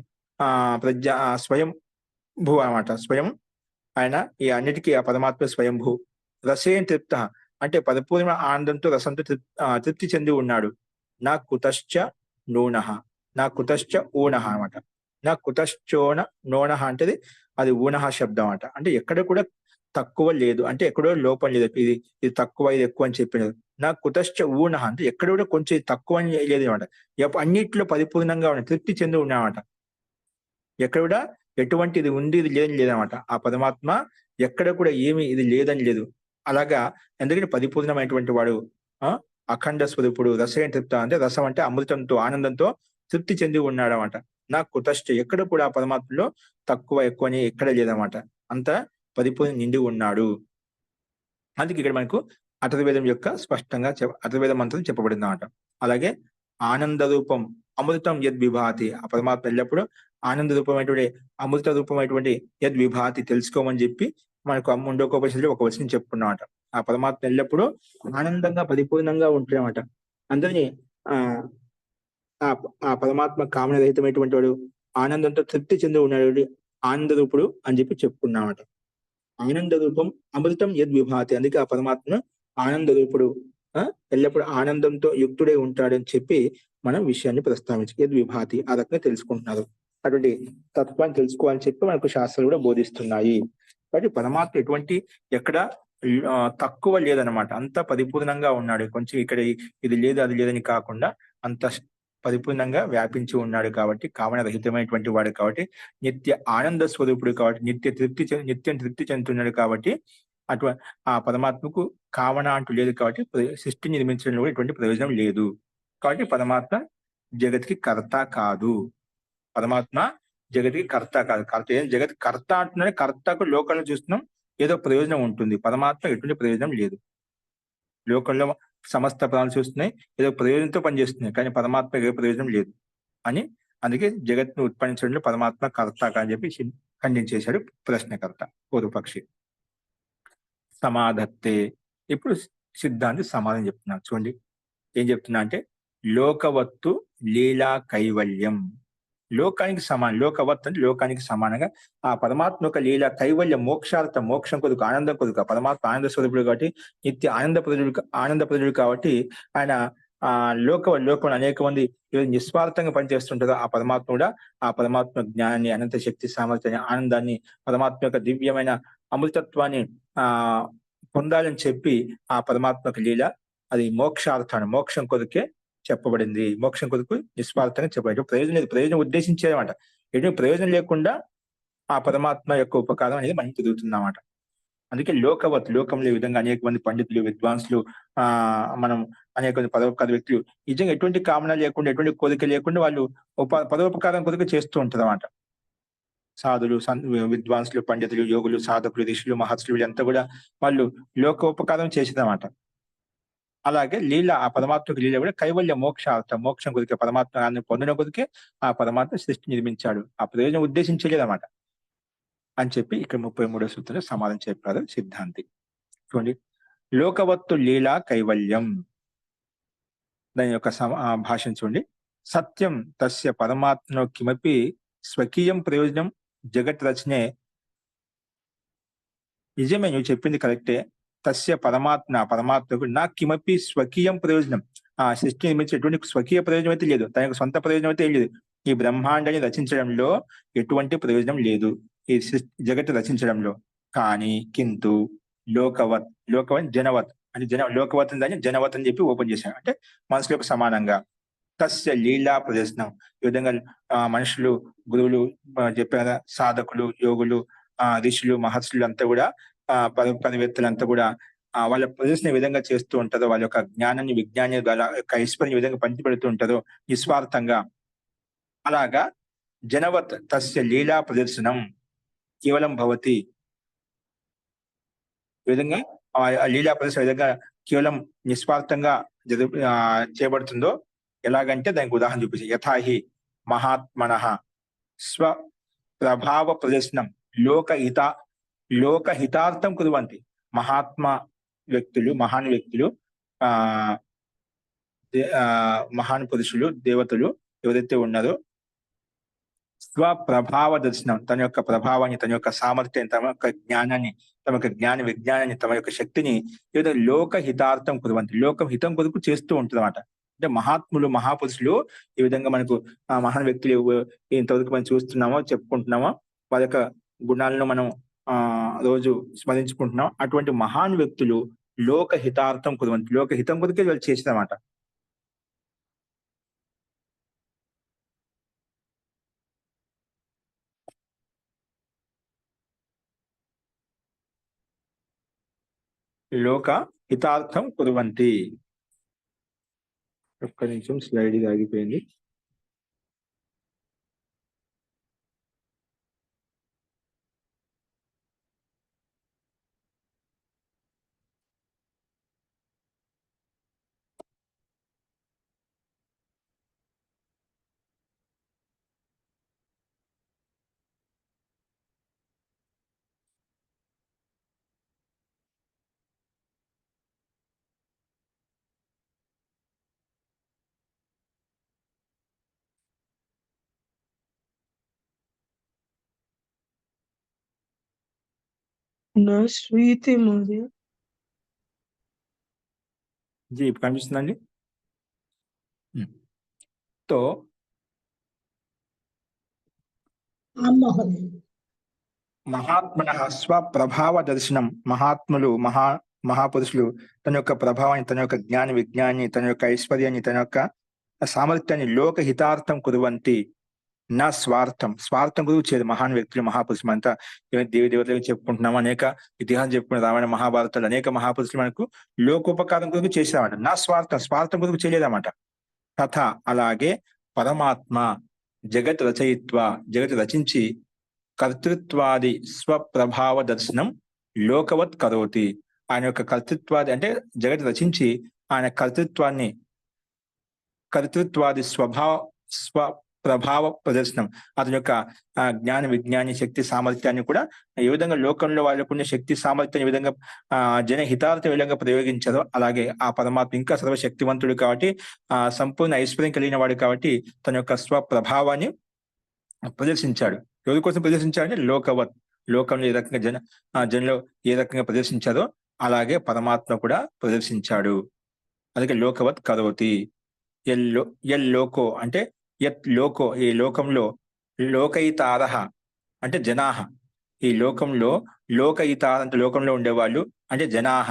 స్వయంభూ అన్నమాట. స్వయం ఆయన ఈ అన్నిటికీ ఆ పరమాత్మ స్వయంభూ. రసేన్ తృప్తః అంటే పరిపూర్ణ ఆనందంతో రసంతో తృప్తి చెంది ఉన్నాడు. నా కుతశ్చ నూనః. నా కుతశ్చ ఊనః అన్నమాట. నా కుతశ్చోన నోనః అంటేది అది ఊనః శబ్దం అంట. అంటే ఎక్కడ కూడా తక్కువ లేదు. అంటే ఎక్కడో లోపం లేదు. ఇది తక్కువ, ఇది ఎక్కువ అని చెప్పినది. నా కుతశ్చ ఊనః అంటే ఎక్కడ కూడా కొంచెం తక్కువ అని లేదనమాట. అన్నిట్లో పరిపూర్ణంగా ఉన్న తృప్తి చెంది ఉన్నామట. ఎక్కడ కూడా ఎటువంటి ఇది ఉంది, ఇది లేదని లేదనమాట. ఆ పరమాత్మ ఎక్కడ కూడా ఏమి ఇది లేదని లేదు. అలాగా ఎందుకంటే పరిపూర్ణమైనటువంటి వాడు అఖండ స్వరూపుడు. రసైన తృప్త అంటే రసం అంటే అమృతంతో ఆనందంతో తృప్తి చెంది ఉన్నాడనమాట. నా కుతశ్చ ఎక్కడ కూడా ఆ పరమాత్మలో తక్కువ ఎక్కువ అని ఎక్కడ లేదనమాట. అంత పరిపూర్ణ నిండి ఉన్నాడు. అందుకే ఇక్కడ మనకు అథర్వవేదం యొక్క స్పష్టంగా అథర్వవేద మంత్రం చెప్పబడింది అన్నమాట. అలాగే ఆనంద రూపం అమృతం యద్విభాతి ఆ పరమాత్మ ఎల్లప్పుడూ ఆనంద రూపమైనటువంటి అమృత రూపమైనటువంటి యద్విభాతి తెలుసుకోమని చెప్పి మనకు ముండోకోపనిషత్తులో ఒక వచనం చెప్పుకున్నమాట. ఆ పరమాత్మ ఎల్లప్పుడూ ఆనందంగా పరిపూర్ణంగా ఉంటున్నమాట. అందరినీ ఆ ఆ పరమాత్మ కామన రహితమైనటువంటి వాడు, ఆనందంతో తృప్తి చెంది ఉన్నాడు, ఆనంద రూపుడు అని చెప్పి చెప్పుకున్నామట. ఆనంద రూపం అమృతం యద్విభాతి అందుకే ఆ పరమాత్మ ఆనంద రూపుడు, ఎల్లప్పుడూ ఆనందంతో యుక్తుడై ఉంటాడని చెప్పి మనం విషయాన్ని ప్రస్తావించి యద్విభాతి ఆ రకంగా తెలుసుకుంటున్నారు. అటువంటి తత్వాన్ని తెలుసుకోవాలని చెప్పి మనకు శాస్త్రాలు కూడా బోధిస్తున్నాయి. కాబట్టి పరమాత్మ ఎటువంటి ఎక్కడ తక్కువ లేదనమాట. అంత పరిపూర్ణంగా ఉన్నాడు. కొంచెం ఇక్కడ ఇది లేదు అది లేదని కాకుండా అంత పరిపూర్ణంగా వ్యాపించి ఉన్నాడు కాబట్టి, కామన రహితమైనటువంటి వాడు కాబట్టి, నిత్య ఆనంద స్వరూపుడు కాబట్టి, నిత్యం తృప్తి చెందుతున్నాడు కాబట్టి, ఆ పరమాత్మకు కామన అంటూ లేదు కాబట్టి సృష్టి నిర్మించడంలో ఎటువంటి ప్రయోజనం లేదు. కాబట్టి పరమాత్మ జగత్కి కర్త కాదు. పరమాత్మ జగత్కి కర్త కాదు. జగత్ కర్త అంటున్నాడు. కర్తకు లోకంలో చూస్తున్నాం ఏదో ప్రయోజనం ఉంటుంది. పరమాత్మ ఎటువంటి ప్రయోజనం లేదు. లోకంలో సమస్త ప్రాణాలు చూస్తున్నాయి ఏదో ప్రయోజనంతో పనిచేస్తున్నాయి. కానీ పరమాత్మ ఏ ప్రయోజనం లేదు అని అందుకే జగత్ను ఉత్పన్నించడంలో పరమాత్మ కర్త అని చెప్పి ఖండించేశాడు ప్రశ్నకర్త పూర్వపక్షి. సమాధత్తే ఇప్పుడు సిద్ధాంతి సమాధానం చెప్తున్నాడు. చూడండి ఏం చెప్తున్నా అంటే లోకవత్తు లీలా కైవల్యం. లోకానికి సమానం. లోకవత్ అంటే లోకానికి సమానంగా ఆ పరమాత్మ యొక్క లీల కైవల్యం మోక్షార్థం మోక్షం కొరకు ఆనందం కొరకు పరమాత్మ ఆనంద స్వరూపుడు కాబట్టి నిత్య ఆనందప్రదుడు కాబట్టి ఆయన లోకంలో అనేక మంది నిస్వార్థంగా పనిచేస్తుంటారో ఆ పరమాత్మ కూడా ఆ పరమాత్మ జ్ఞానాన్ని అనంత శక్తి సామర్థ్యాన్ని ఆనందాన్ని పరమాత్మ యొక్క దివ్యమైన అమృతత్వాన్ని పొందాలని చెప్పి ఆ పరమాత్మక లీల అది మోక్షార్థాన్ని మోక్షం కొరకే చెప్పబడింది. మోక్షం కొరకు నిస్వార్థంగా చెప్పబడింది. ప్రయోజనం ఉద్దేశించేదన్నమాట. ఎటువంటి ప్రయోజనం లేకుండా ఆ పరమాత్మ యొక్క ఉపకారం అనేది మనకి తిరుగుతుందన్నమాట. అందుకే లోకంలో ఈ విధంగా అనేక మంది పండితులు విద్వాంసులు మనం అనేక మంది పరోపకార వ్యక్తులు నిజంగా ఎటువంటి కామన లేకుండా ఎటువంటి కోరిక లేకుండా వాళ్ళు పరోపకారం కొరకు చేస్తూ ఉంటారు అన్నమాట. సాధులు విద్వాంసులు పండితులు యోగులు సాధకులు ఋషులు మహర్షులు వీళ్ళంతా కూడా వాళ్ళు లోకోపకారం చేసేదన్నమాట. అలాగే లీల ఆ పరమాత్మకు లీల కూడా కైవల్య మోక్షం కొరికే పరమాత్మ పొందడం కొరికే ఆ పరమాత్మ సృష్టి నిర్మించాడు. ఆ ప్రయోజనం ఉద్దేశించలేదన్నమాట అని చెప్పి ఇక్కడ 33వ సూత్రంలో సమాధానం చెప్పారు సిద్ధాంతి. చూడండి లోకవత్తు లీలా కైవల్యం దాని యొక్క భాషను చూడండి. సత్యం తస్య పరమాత్మనో కిమపి స్వకీయం ప్రయోజనం జగత్ రచనే. నిజమే నువ్వు చెప్పింది కరెక్టే. తస్య పరమాత్మకు నా కిమపి స్వకీయం ప్రయోజనం ఆ సృష్టి నిర్మించి ఎటువంటి స్వకీయ ప్రయోజనం అయితే లేదు. తన యొక్క సొంత ప్రయోజనం అయితే లేదు. ఈ బ్రహ్మాండాన్ని రచించడంలో ఎటువంటి ప్రయోజనం లేదు ఈ జగత్తు రచించడంలో. కానీ కింటు లోకవత్ జనవత్ అని లోకవత్ దాన్ని జనవత్ అని చెప్పి ఓపెన్ చేశాను. అంటే మనసులకు సమానంగా తస్య లీలా ప్రదర్శనం ఈ విధంగా మనుషులు గురువులు చెప్పారు సాధకులు యోగులు ఋషులు మహర్షులు అంతా కూడా పదవేత్తలంతా కూడా వాళ్ళ ప్రదర్శన ఏ విధంగా చేస్తూ ఉంటారో వాళ్ళ యొక్క జ్ఞానాన్ని విజ్ఞానాన్ని వాళ్ళ యొక్క ఐశ్వర్యం విధంగా పంచిపెడుతూ ఉంటారో నిస్వార్థంగా అలాగా జనవత్ తస్య లీలా ప్రదర్శనం కేవలం భవతి. ఈ విధంగా ఆ లీలా ప్రదర్శన విధంగా కేవలం నిస్వార్థంగా చేయబడుతుందో ఎలాగంటే దానికి ఉదాహరణ చూపించి యథాహి మహాత్మనః స్వ ప్రభావ ప్రదర్శనం లోకహితార్థం కుర్వంతి. మహాత్మా వ్యక్తులు, మహాన్ వ్యక్తులు, ఆ మహాన్ పురుషులు, దేవతలు ఎవరైతే ఉన్నారో స్వప్రభావ దర్శనం, తన యొక్క ప్రభావాన్ని, తన యొక్క సామర్థ్యం, తమ యొక్క జ్ఞానాన్ని, తమ యొక్క జ్ఞాన విజ్ఞానాన్ని, తమ యొక్క శక్తిని ఏదో లోక హితార్థం కురవంతి, లోకం హితం కొరకు చేస్తూ ఉంటుందన్నమాట. అంటే మహాత్ములు, మహాపురుషులు ఈ విధంగా మనకు ఆ మహాన్ వ్యక్తులు ఇంతవరకు మనం చూస్తున్నామో, చెప్పుకుంటున్నామో, వారి యొక్క గుణాలను మనం రోజు స్మరించుకుంటున్నాం. అటువంటి మహాన్ వ్యక్తులు లోక హితార్థం కురవంతి, లోక హితం కొరకే వాళ్ళు చేసినమాట. లోక హితార్థం కుర్వంతి. ఒక్క నిమిషం, స్లైడ్ ఇది ఆగిపోయింది. శ్రీతి మహోదయ. జీ ఇప్పుడు కనిపిస్తుందండి. తో మహాత్మన స్వప్రభావ దర్శనం, మహాత్ములు, మహాపురుషులు తన యొక్క ప్రభావాన్ని, తన యొక్క జ్ఞాన విజ్ఞాన్ని, తన యొక్క ఐశ్వర్యాన్ని, తన యొక్క సామర్థ్యాన్ని లోక హితార్థం కురువంతి. నా స్వార్థం గురించి చేయదు. మహాన్ వ్యక్తులు, మహాపురుషులు అంతా దేవి దేవతలు చెప్పుకుంటున్నాము, అనేక ఇతిహాసం చెప్పుకున్న రామాయణ మహాభారతాలు అనేక మహాపురుషులు మనకు లోకోపకారం కొరకు చేసేదన్నమాట. నా స్వార్థం కొరకు చేయలేదన్నమాట. తథ అలాగే పరమాత్మ జగత్ రచించి కర్తృత్వాది స్వప్రభావ దర్శనం లోకవత్ కరోతి. ఆయన యొక్క కర్తృత్వాది అంటే జగత్ రచించి ఆయన కర్తృత్వాది స్వప్రభావ ప్రదర్శనం, అతని యొక్క జ్ఞాన విజ్ఞాని శక్తి సామర్థ్యాన్ని కూడా ఏ విధంగా లోకంలో వాళ్ళకున్న శక్తి సామర్థ్యాన్ని ఏ విధంగా జనహితార్థం ఏ విధంగా ప్రయోగించారో అలాగే ఆ పరమాత్మ ఇంకా సర్వశక్తివంతుడు కాబట్టి సంపూర్ణ ఐశ్వర్యం కలిగిన వాడు కాబట్టి తన యొక్క స్వప్రభావాన్ని ప్రదర్శించాడు. ఎవరి కోసం ప్రదర్శించాడంటే లోకంలో ఏ రకంగా జనంలో ఏ రకంగా ప్రదర్శించారో అలాగే పరమాత్మ కూడా ప్రదర్శించాడు. అందుకే లోకవత్ కరోతి. లోకో అంటే లోకో, ఈ లోకంలో లోకయితారహ అంటే జనాహ, ఈ లోకంలో లోకయితార అంటే లోకంలో ఉండేవాళ్ళు అంటే జనాహ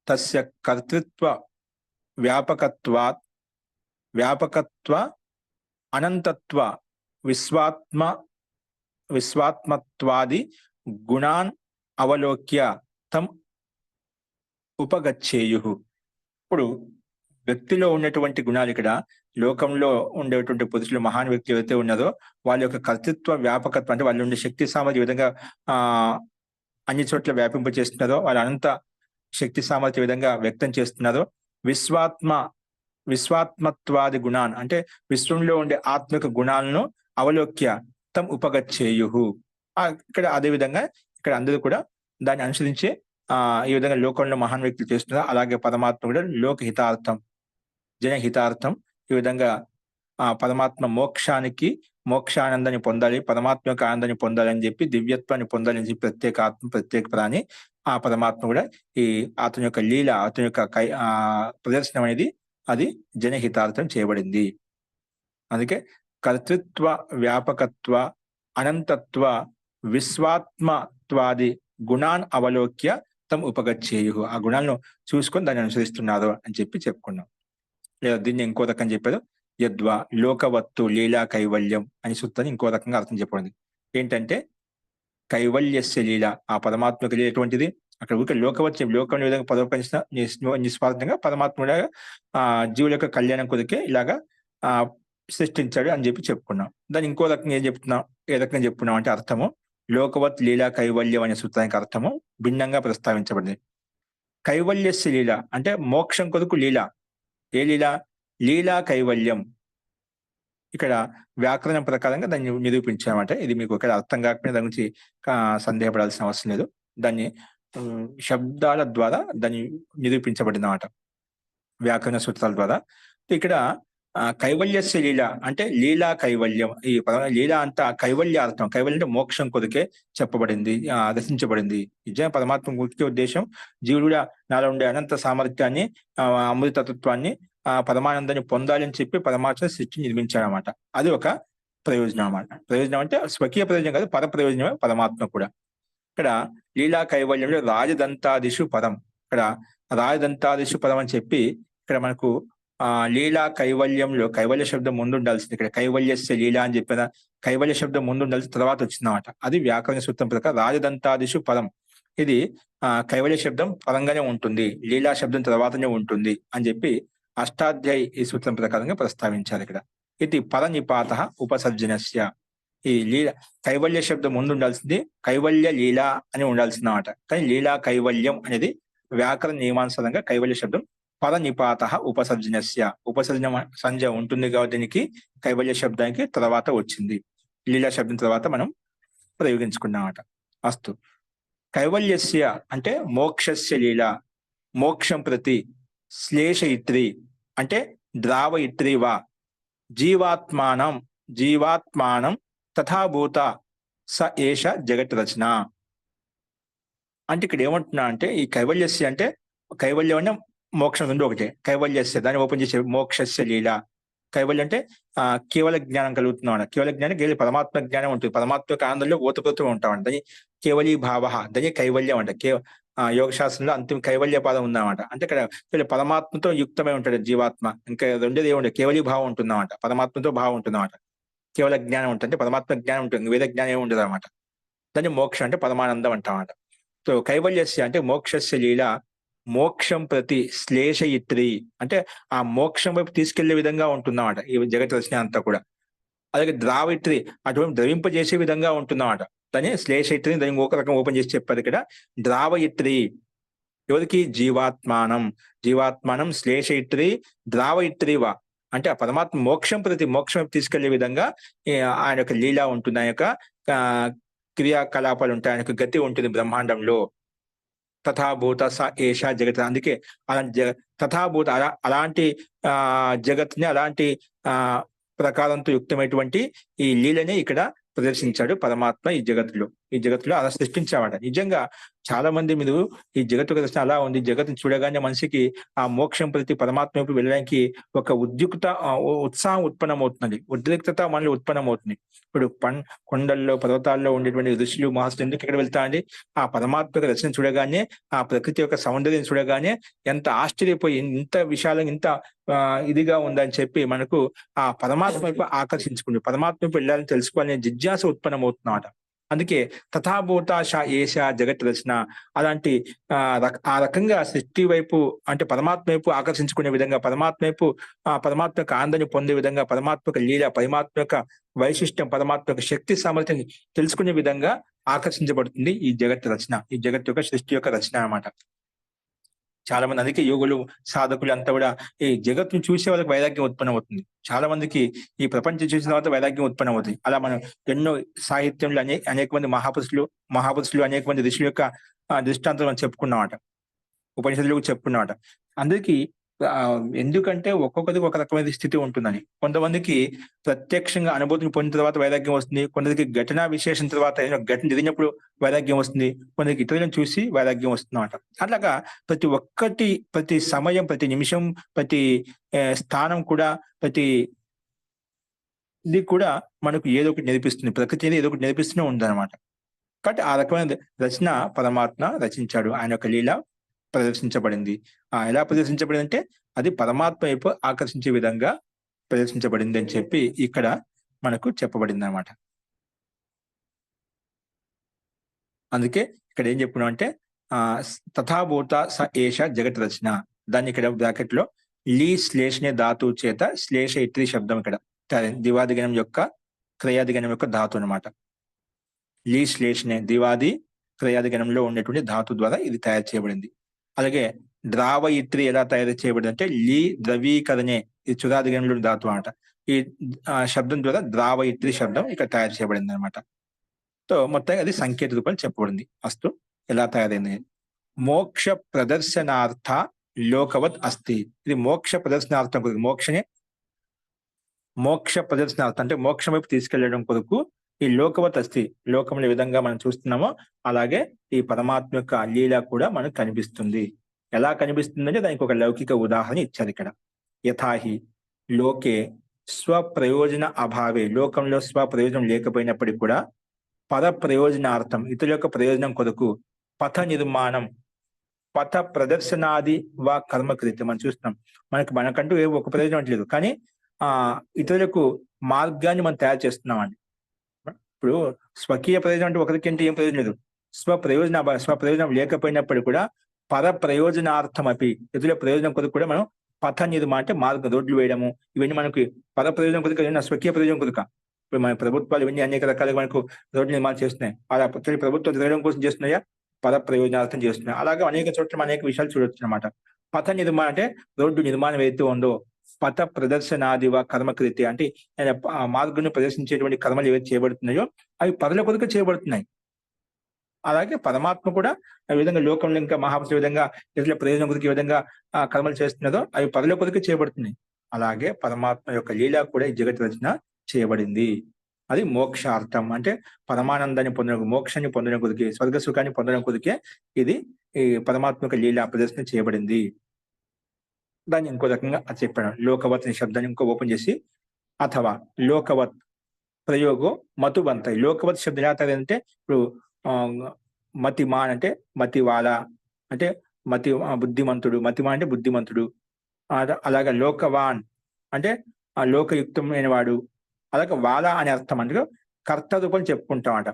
తస్య కర్తృత్వ వ్యాపకత్వ అనంతత్వ విశ్వాత్మత్వాది గుణాన్ అవలోక్య తం ఉపగచ్చేయు. ఇప్పుడు వ్యక్తిలో ఉన్నటువంటి గుణాలు, ఇక్కడ లోకంలో ఉండేటువంటి పురుషులు, మహాన్ వ్యక్తులు ఎవరైతే ఉన్నారో వాళ్ళ యొక్క కర్తృత్వ వ్యాపకత్వం అంటే వాళ్ళు ఉండే శక్తి సామర్థ్యం విధంగా అన్ని చోట్ల వ్యాపింప చేస్తున్నారో, వాళ్ళ అనంత శక్తి సామర్థ్య విధంగా వ్యక్తం చేస్తున్నారో, విశ్వాత్మత్వాది గుణాన్ అంటే విశ్వంలో ఉండే ఆత్మిక గుణాలను అవలోక్య తం ఉపగచ్చేయు. ఇక్కడ అదే విధంగా ఇక్కడ అందరూ కూడా దాన్ని అనుసరించే ఈ విధంగా లోకంలో మహాన్ వ్యక్తులు చేస్తున్నారు. అలాగే పరమాత్మ కూడా లోకహితార్థం, జనహితార్థం ఈ విధంగా పరమాత్మ మోక్షానందాన్ని పొందాలి, పరమాత్మ యొక్క ఆనందాన్ని పొందాలి అని చెప్పి, దివ్యత్వాన్ని పొందాలి అని చెప్పి ప్రత్యేక ఆత్మ, ప్రత్యేక ప్రాణి ఆ పరమాత్మ కూడా ఈ అతని యొక్క లీల, అతని యొక్క ప్రదర్శనం అనేది అది జనహితార్థం చేయబడింది. అందుకే కర్తృత్వ వ్యాపకత్వ అనంతత్వ విశ్వాత్మత్వాది గుణాన్ అవలోక్య తం ఉపగచ్చేయు. ఆ గుణాలను చూసుకొని దాన్ని అనుసరిస్తున్నారు అని చెప్పి చెప్పుకున్నాం. లేదా దీన్ని ఇంకో రకం చెప్పారు, యద్వా లోకవత్తు లీలా కైవల్యం అని సూత్రాన్ని ఇంకో రకంగా అర్థం చెప్పండి. ఏంటంటే కైవల్యస్య లీల, ఆ పరమాత్మక లీల ఎటువంటిది, అక్కడ ఊరికే లోకవత్యం లోకంలో విధంగా పదోపంచిన నిస్వార్థంగా పరమాత్మ జీవుల యొక్క కళ్యాణం కొరికే ఇలాగా సృష్టించాడు అని చెప్పి చెప్పుకున్నాం. దాన్ని ఇంకో రకంగా ఏ రకంగా చెప్పుకున్నాం అంటే అర్థము లోకవత్ లీలా కైవల్యం అనే సూత్రానికి అర్థము భిన్నంగా ప్రస్తావించబడింది. కైవల్యస్య లీల అంటే మోక్షం కొరకు లీల. ఏ లీల? లీలా కైవల్యం. ఇక్కడ వ్యాకరణం ప్రకారంగా దాన్ని నిరూపించామంటే ఇది మీకు ఒకవేళ అర్థం కాకపోయినా దాని గురించి సందేహపడాల్సిన అవసరం లేదు. దాన్ని శబ్దాల ద్వారా దాన్ని నిరూపించబడిందన్నమాట వ్యాకరణ సూత్రాల ద్వారా. ఇక్కడ కైవల్యస్య లీల అంటే లీలా కైవల్యం. ఈ లీల అంతా కైవల్య అర్థం. కైవల్యం అంటే మోక్షం కొరికే చెప్పబడింది, రచించబడింది. నిజంగా పరమాత్మ ముఖ్య ఉద్దేశం జీవుడు కూడా నాలో ఉండే అనంత సామర్థ్యాన్ని, అమృతత్వాన్ని, పరమానందాన్ని పొందాలి అని చెప్పి పరమాత్మ సృష్టి నిర్మించాడనమాట. అది ఒక ప్రయోజనం అన్నమాట. ప్రయోజనం అంటే స్వకీయ ప్రయోజనం కాదు, పర ప్రయోజనమే పరమాత్మ కూడా. ఇక్కడ లీలా కైవల్యంలో రాజదంతాదిషు పదం. ఇక్కడ రాజదంతాదిషు పదం అని చెప్పి ఇక్కడ మనకు లీలా కైవల్యంలో కైవల్య శబ్దం ముందు ఉండాల్సింది. ఇక్కడ కైవల్యస్య లీలా అని చెప్పిన కైవల్య శబ్దం ముందు ఉండాల్సి తర్వాత వచ్చిందన్నమాట. అది వ్యాకరణ సూత్రం ప్రకారం రాజదంతాదిషు పదం. ఇది కైవల్య శబ్దం పరంగానే ఉంటుంది, లీలా శబ్దం తర్వాతనే ఉంటుంది అని చెప్పి అష్టాధ్యాయి ఈ సూత్రం ప్రకారంగా ప్రస్తావించారు. ఇక్కడ ఇది పరనిపాత ఉపసర్జనస్య. ఈ లీల కైవల్య శబ్దం ముందు ఉండాల్సింది కైవల్య లీలా అని ఉండాల్సిందన్నమాట. కానీ లీలా కైవల్యం అనేది వ్యాకరణ నియమానుసారంగా కైవల్య శబ్దం పరనిపాత ఉపసర్జనస్య. ఉపసర్జన సంజ్ఞ ఉంటుంది కాబట్టి దీనికి కైవల్య శబ్దానికి తర్వాత వచ్చింది. లీలా శబ్దం తర్వాత మనం ప్రయోగించుకున్నామట. అస్తు. కైవల్యస్య అంటే మోక్షస్య లీల. మోక్షం ప్రతి శ్లేషయిత్రి అంటే ద్రావయిత్రి వా జీవాత్మానం తథాభూత స ఏష జగత్ రచన. అంటే ఇక్కడ ఏమంటున్నా అంటే ఈ కైవల్యస్య అంటే కైవల్యం అంటే మోక్షం రెండు ఒకటే. కైవల్యస్య దాన్ని ఓపెన్ చేసే మోక్షస్య లీల. కైవల్యం అంటే కేవల జ్ఞానం కలుగుతున్నాం. కేవల జ్ఞానం కేవలం పరమాత్మ జ్ఞానం ఉంటుంది. పరమాత్మ యొక్క ఆనందంలో ఓతప్రోతం ఉంటామంట. దాన్ని కేవలీ భావ, దాన్ని కైవల్యం అంట. యోగ శాస్త్రంలో అంతిమ కైవల్య పాదం ఉందన్నమాట. అంటే ఇక్కడ పరమాత్మతో యుక్తమై ఉంటాడు జీవాత్మ. ఇంకా రెండోది ఏముండే కేవలీ భావం ఉంటుందన్నమాట. పరమాత్మతో భావం ఉంటుందన్నమాట. కేవల జ్ఞానం ఉంటుంది అంటే పరమాత్మ జ్ఞానం ఉంటుంది, వేద జ్ఞానం ఏమి ఉండదు అనమాట. దాన్ని మోక్షం అంటే పరమానందం అంటామన్నమాట. సో కైవల్యస్య అంటే మోక్షస్య లీల. మోక్షం ప్రతి శ్లేషయిత్రి అంటే ఆ మోక్షం వైపు తీసుకెళ్లే విధంగా ఉంటుందన్నమాట ఈ జగత్ రచన అంతా కూడా. అలాగే ద్రావిత్రి అటువంటి ద్రవింపజేసే విధంగా ఉంటుందన్నమాట. దాన్ని శ్లేషయిత్రిని దాన్ని ఒక రకం ఓపెన్ చేసి చెప్పారు ఇక్కడ. ద్రావయిత్రి ఎవరికి? జీవాత్మానం శ్లేషయిత్రి ద్రావయిత్రి వా అంటే ఆ పరమాత్మ మోక్షం ప్రతి మోక్షం తీసుకెళ్లే విధంగా ఆయన యొక్క లీల ఉంటుంది, ఆయన యొక్క క్రియాకలాపాలు ఉంటాయి, ఆయన యొక్క గతి ఉంటుంది బ్రహ్మాండంలో. తథాభూత స ఏష జగత్. అందుకే అలాంటి తథాభూత అలాంటి జగత్ని అలాంటి ప్రకారంతో యుక్తమైనటువంటి ఈ లీలని ఇక్కడ ప్రదర్శించాడు పరమాత్మ ఈ జగత్తులో అలా సృష్టించామట. నిజంగా చాలా మంది మీరు ఈ జగత్తు దర్శనం అలా ఉంది. జగత్తుని చూడగానే మనిషికి ఆ మోక్షం ప్రతి పరమాత్మ వైపు వెళ్ళడానికి ఒక ఉత్సాహం ఉత్పన్నమవుతున్నది, ఉద్రిక్తత మనలో ఉత్పన్నమవుతుంది. ఇప్పుడు కొండల్లో పర్వతాల్లో ఉండేటువంటి ఋషులు మహర్షులు ఎందుకు ఇక్కడ వెళ్తారండి? ఆ పరమాత్మ యొక్క దర్శనం చూడగానే, ఆ ప్రకృతి యొక్క సౌందర్యం చూడగానే ఎంత ఆశ్చర్యపోయి ఇంత విశాలంగా ఇంత ఇదిగా ఉందని చెప్పి మనకు ఆ పరమాత్మ వైపు ఆకర్షించుకుంటుంది, పరమాత్మ వైపు వెళ్ళాలని తెలుసుకోవాలనే జిజ్ఞాస ఉత్పన్నమవుతున్నమాట. అందుకే తథాభూత ఏష జగత్ రచన. అలాంటి ఆ రకంగా సృష్టి వైపు అంటే పరమాత్మ వైపు ఆకర్షించుకునే విధంగా, పరమాత్మ వైపు పరమాత్మ యొక్క ఆనందాన్ని పొందే విధంగా, పరమాత్మ యొక్క లీల, పరమాత్మ యొక్క వైశిష్టం, పరమాత్మ యొక్క శక్తి సామర్థ్యం తెలుసుకునే విధంగా ఆకర్షించబడుతుంది ఈ జగత్ రచన, ఈ జగత్ యొక్క సృష్టి యొక్క రచన అన్నమాట. చాలా మంది అందుకే యోగులు సాధకులు అంతా కూడా ఈ జగత్తును చూసే వాళ్ళకి వైరాగ్యం ఉత్పన్నం అవుతుంది. చాలా మందికి ఈ ప్రపంచం చూసిన తర్వాత వైరాగ్యం ఉత్పన్నం అవుతుంది. అలా మనం ఎన్నో సాహిత్యంలో అనేక మంది మహాపురుషులు అనేక మంది ఋషుల యొక్క దృష్టాంతం మనం చెప్పుకున్నామట, ఉపనిషత్తులకు చెప్పుకున్నామట. అందరికీ ఎందుకంటే ఒక్కొక్కరికి ఒక రకమైన స్థితి ఉంటుందని. కొంతమందికి ప్రత్యక్షంగా అనుభూతిని పొందిన తర్వాత వైరాగ్యం వస్తుంది, కొందరికి ఘటనా విశేషం తర్వాత ఘటన జరిగినప్పుడు వైరాగ్యం వస్తుంది, కొందరికి ఇతరులను చూసి వైరాగ్యం వస్తుందన్నమాట. అట్లాగా ప్రతి సమయం, ప్రతి నిమిషం, ప్రతి స్థానం కూడా, ప్రతి ఇది కూడా మనకు ఏదో ఒకటి నేర్పిస్తుంది. ప్రకృతి ఏదో ఒకటి నేర్పిస్తూనే ఉందన్నమాట. కాబట్టి ఆ రకమైన రచన పరమాత్మ రచించాడు, ఆయన యొక్క లీల ప్రదర్శించబడింది. ఎలా ప్రదర్శించబడింది అంటే అది పరమాత్మ వైపు ఆకర్షించే విధంగా ప్రదర్శించబడింది అని చెప్పి ఇక్కడ మనకు చెప్పబడింది అన్నమాట. అందుకే ఇక్కడ ఏం చెప్పుకున్నాం అంటే తథాభూత స ఏష జగత్ రచన. దాన్ని ఇక్కడ బ్రాకెట్ లో లీ శ్లేషణ ధాతువు చేత శ్లేషయిత్రి శబ్దం ఇక్కడ దివాదిగణం యొక్క క్రయాదిగణం యొక్క ధాతు అనమాట. లీ శ్లేషణే దివాది త్రయాది గణంలో ఉండేటువంటి ధాతు ద్వారా ఇది తయారు చేయబడింది. అలాగే ద్రావయిత్రి ఎలా తయారు చేయబడింది అంటే లీ ద్రవీకరణే, ఇది చురాది గణంలో ధాతు అనమాట. ఈ శబ్దం ద్వారా ద్రావయిత్రి శబ్దం ఇక్కడ తయారు చేయబడింది అనమాట. సో మొత్తం అది సంకేత రూపం చెప్పబడింది. అస్తు ఎలా తయారైంది. మోక్ష ప్రదర్శనార్థ లోకవత్ అస్తి. ఇది మోక్ష ప్రదర్శనార్థం కొరకు, మోక్ష ప్రదర్శనార్థం అంటే మోక్షం వైపు తీసుకెళ్లడం కొరకు ఈ లోకవత్ అస్తి, లోకంలో ఏ విధంగా మనం చూస్తున్నామో అలాగే ఈ పరమాత్మ యొక్క లీల కూడా మనకు కనిపిస్తుంది. ఎలా కనిపిస్తుందంటే దానికి ఒక లౌకిక ఉదాహరణ ఇచ్చారు ఇక్కడ. యథాహి లోకే స్వప్రయోజన అభావే, లోకంలో స్వప్రయోజనం లేకపోయినప్పటికీ కూడా పద ప్రయోజనార్థం, ఇతరుల యొక్క ప్రయోజనం కొరకు పథ నిర్మాణం, పథ ప్రదర్శనాది వా కర్మకృత్యం మనం చూస్తున్నాం. మనకంటూ ఏ ఒక ప్రయోజనం లేదు, కానీ ఇతరులకు మార్గాన్ని మనం తయారు చేస్తున్నాం అండి. ఇప్పుడు స్వకీయ ప్రయోజనం అంటే ఒకరికి అంటే ఏం ప్రయోజనం లేదు. స్వప్రయోజనం లేకపోయినప్పటికీ కూడా పర ప్రయోజనార్థం అపి, ఇతరుల ప్రయోజనం కొరకు కూడా మనం పథ నిర్మాణం అంటే మార్గం, రోడ్లు వేయడము, ఇవన్నీ మనకి పర ప్రయోజనం కొరకు, స్వకీయ ప్రయోజనం కొరక. ఇప్పుడు మన ప్రభుత్వాలు ఇవన్నీ అనేక రకాలుగా మనకు రోడ్లు నిర్మాణం చేస్తున్నాయి. అలా ప్రభుత్వం తిరగడం కోసం చేస్తున్నాయా, పద ప్రయోజనార్థం చేస్తున్నాయి. అలాగే అనేక చోట్ల అనేక విషయాలు చూడొచ్చు అనమాట. పథ నిర్మాణం అంటే రోడ్డు నిర్మాణం ఏదైతే ఉందో, పథ ప్రదర్శనాదివ కర్మకృత్య అంటే మార్గంను ప్రదర్శించేటువంటి కర్మలు ఏవైతే చేయబడుతున్నాయో అవి పరుల కొరకు చేయబడుతున్నాయి. అలాగే పరమాత్మ కూడా ఆ విధంగా లోకంలో ఇంకా మహాపురుషుల విధంగా ఇతరుల ప్రయోజనం కొరకు ఏ విధంగా కర్మలు చేస్తున్నదో అవి పరుల కొరకు చేయబడుతున్నాయి. అలాగే పరమాత్మ యొక్క లీల కూడా ఈ జగత్ రచన చేయబడింది. అది మోక్షార్థం అంటే పరమానందాన్ని పొందడం, మోక్షాన్ని పొందడం కొరికే, స్వర్గ సుఖాన్ని పొందడం కొరికే ఇది ఈ పరమాత్మ యొక్క లీల ప్రదర్శన చేయబడింది. దాన్ని ఇంకో రకంగా చెప్పాడు. లోకవత్ అనే శబ్దాన్ని ఇంకో ఓపెన్ చేసి అథవా లోకవత్ ప్రయోగం మతుబంత. లోకవత్ శబ్దం ఎలా తయారంటే ఇప్పుడు మతిమాన్ అంటే మతివాల అంటే బుద్ధిమంతుడు, మతిమాన్ అంటే బుద్ధిమంతుడు. అలాగే లోకవాన్ అంటే లోకయుక్తమైన వాడు. అలాగే వాల అనే అర్థం అంటే కర్త రూపం చెప్పుకుంటామట.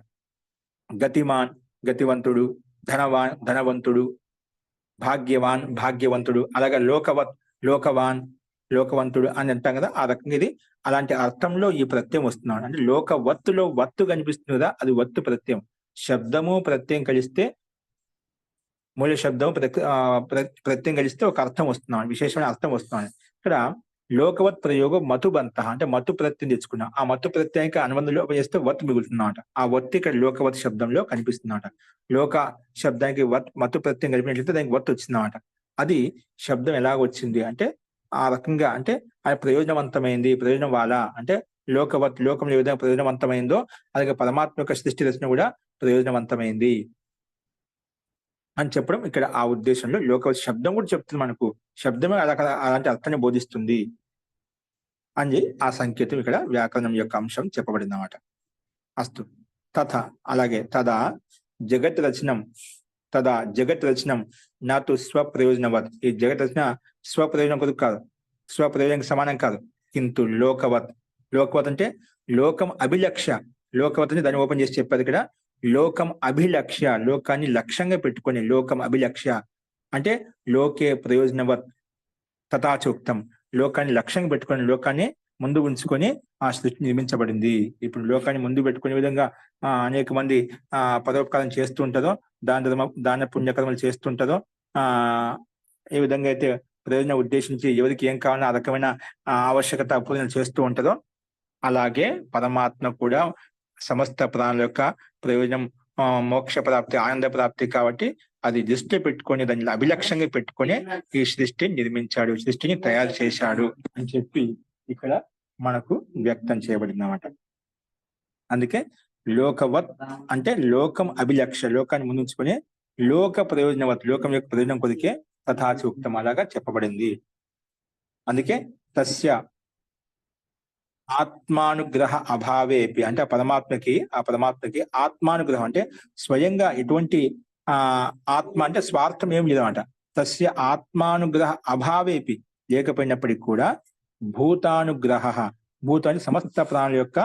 గతిమాన్ గతివంతుడు, ధనవాన్ ధనవంతుడు, భాగ్యవాన్ భాగ్యవంతుడు. అలాగే లోకవాన్ లోకవంతుడు అని అంటాం కదా, ఆ రకంగా ఇది అలాంటి అర్థంలో ఈ ప్రత్యయం వస్తున్నాడు. అంటే లోకవత్తులో వత్తు కనిపిస్తుంది కదా, అది వత్తు ప్రత్యయం. శబ్దము ప్రత్యయం కలిస్తే, మూల శబ్దము ప్రత్యయం కలిస్తే ఒక అర్థం వస్తున్నాడు, విశేషమైన అర్థం వస్తున్నాడు. ఇక్కడ లోకవత్ ప్రయోగం మతుబంత అంటే మత్తు ప్రత్యయం తెచ్చుకున్నాం. ఆ మత్తు ప్రత్యయానికి అనుబంధం లోపం చేస్తే వత్తు మిగులుతుందన్నమాట. ఆ వత్తు ఇక్కడ లోకవత్ శబ్దంలో కనిపిస్తుందన్నమాట. లోక శబ్దానికి మత్తు ప్రత్యయం కలిపినట్లయితే దానికి వత్తు వచ్చిందన్నమాట. అది శబ్దం ఎలాగ వచ్చింది అంటే ఆ రకంగా, అంటే అది ప్రయోజనవంతమైంది. ప్రయోజనం వాళ్ళ అంటే లోకవత్, లోకంలో ఏ విధంగా ప్రయోజనవంతమైందో అలాగే పరమాత్మ యొక్క సృష్టి రచన కూడా ప్రయోజనవంతమైంది అని చెప్పడం ఇక్కడ ఆ ఉద్దేశంలో లోకవత్ శబ్దం కూడా చెప్తుంది. మనకు శబ్దమే అలాంటి అర్థాన్ని బోధిస్తుంది అని ఆ సంకేతం ఇక్కడ వ్యాకరణం యొక్క అంశం చెప్పబడింది అన్నమాట. అస్తు తథ అలాగే తదా జగత్ రచనం నాతో స్వప్రయోజనవత్. ఈ జగత్ రచన స్వప్రయోజనం కొరకు కాదు, స్వప్రయోజనం సమానం కాదు. కింటు లోకవత్ అంటే లోకం అభిలక్ష్య. లోకవత్ అని దాన్ని ఓపెన్ చేసి చెప్పారు ఇక్కడ. లోకం అభిలక్ష్య, లోకాన్ని లక్ష్యంగా పెట్టుకొని, లోకం అభిలక్ష్య అంటే లోకే ప్రయోజనవత్ తథాచోక్తం. లోకాన్ని లక్ష్యంగా పెట్టుకొని, లోకాన్ని ముందు ఉంచుకొని ఆ సృష్టి నిర్మించబడింది. ఇప్పుడు లోకాన్ని ముందు పెట్టుకునే విధంగా అనేక మంది పరోపకారం చేస్తూ ఉంటుందో, దాన పుణ్యకర్మలు చేస్తుంటుందో, ఏ విధంగా అయితే ప్రయోజనం ఉద్దేశించి ఎవరికి ఏం కావాలన్నా ఆ రకమైన ఆవశ్యకత పూర్ణలు చేస్తూ ఉంటుందో, అలాగే పరమాత్మ కూడా సమస్త ప్రాణుల యొక్క ప్రయోజనం మోక్ష ప్రాప్తి, ఆనంద ప్రాప్తి. కాబట్టి అది దృష్టి పెట్టుకొని, దాన్ని అభిలక్ష్యంగా పెట్టుకొని ఈ సృష్టిని నిర్మించాడు, సృష్టిని తయారు చేశాడు అని చెప్పి ఇక్కడ మనకు వ్యక్తం చేయబడింది అన్నమాట. అందుకే లోకవత్ అంటే లోకం అభిలక్ష, లోకాన్ని ముందుంచుకొని లోక ప్రయోజనవత్, లోకం యొక్క ప్రయోజనం కొరికే తథాచూక్తం అలాగా చెప్పబడింది. అందుకే తస్య ఆత్మానుగ్రహ అభావేపి అంటే ఆ పరమాత్మకి ఆత్మానుగ్రహం అంటే స్వయంగా ఎటువంటి ఆత్మ అంటే స్వార్థం ఏం లేదన్నమాట. తస్య ఆత్మానుగ్రహ అభావేపి లేకపోయినప్పటికీ కూడా భూతానుగ్రహ, భూతాన్ని సమస్త ప్రాణుల యొక్క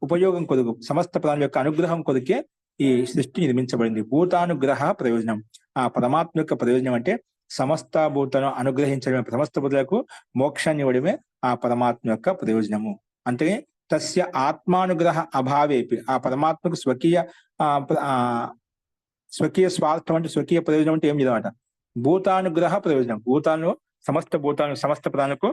ఉపయోగం కొరకు, సమస్త ప్రాణుల యొక్క అనుగ్రహం కొరికే ఈ సృష్టి నిర్మించబడింది. భూతానుగ్రహ ప్రయోజనం, ఆ పరమాత్మ యొక్క ప్రయోజనం అంటే సమస్త భూతను అనుగ్రహించడమే, సమస్త భూతులకు మోక్షాన్ని ఇవ్వడమే ఆ పరమాత్మ యొక్క ప్రయోజనము. అంటే తస్య ఆత్మానుగ్రహ అభావేపి, ఆ పరమాత్మకు స్వకీయ స్వార్థం అంటే స్వకీయ ప్రయోజనం అంటే ఏం లేదన్నమాట. భూతానుగ్రహ ప్రయోజనం, సమస్త ప్రాణులకు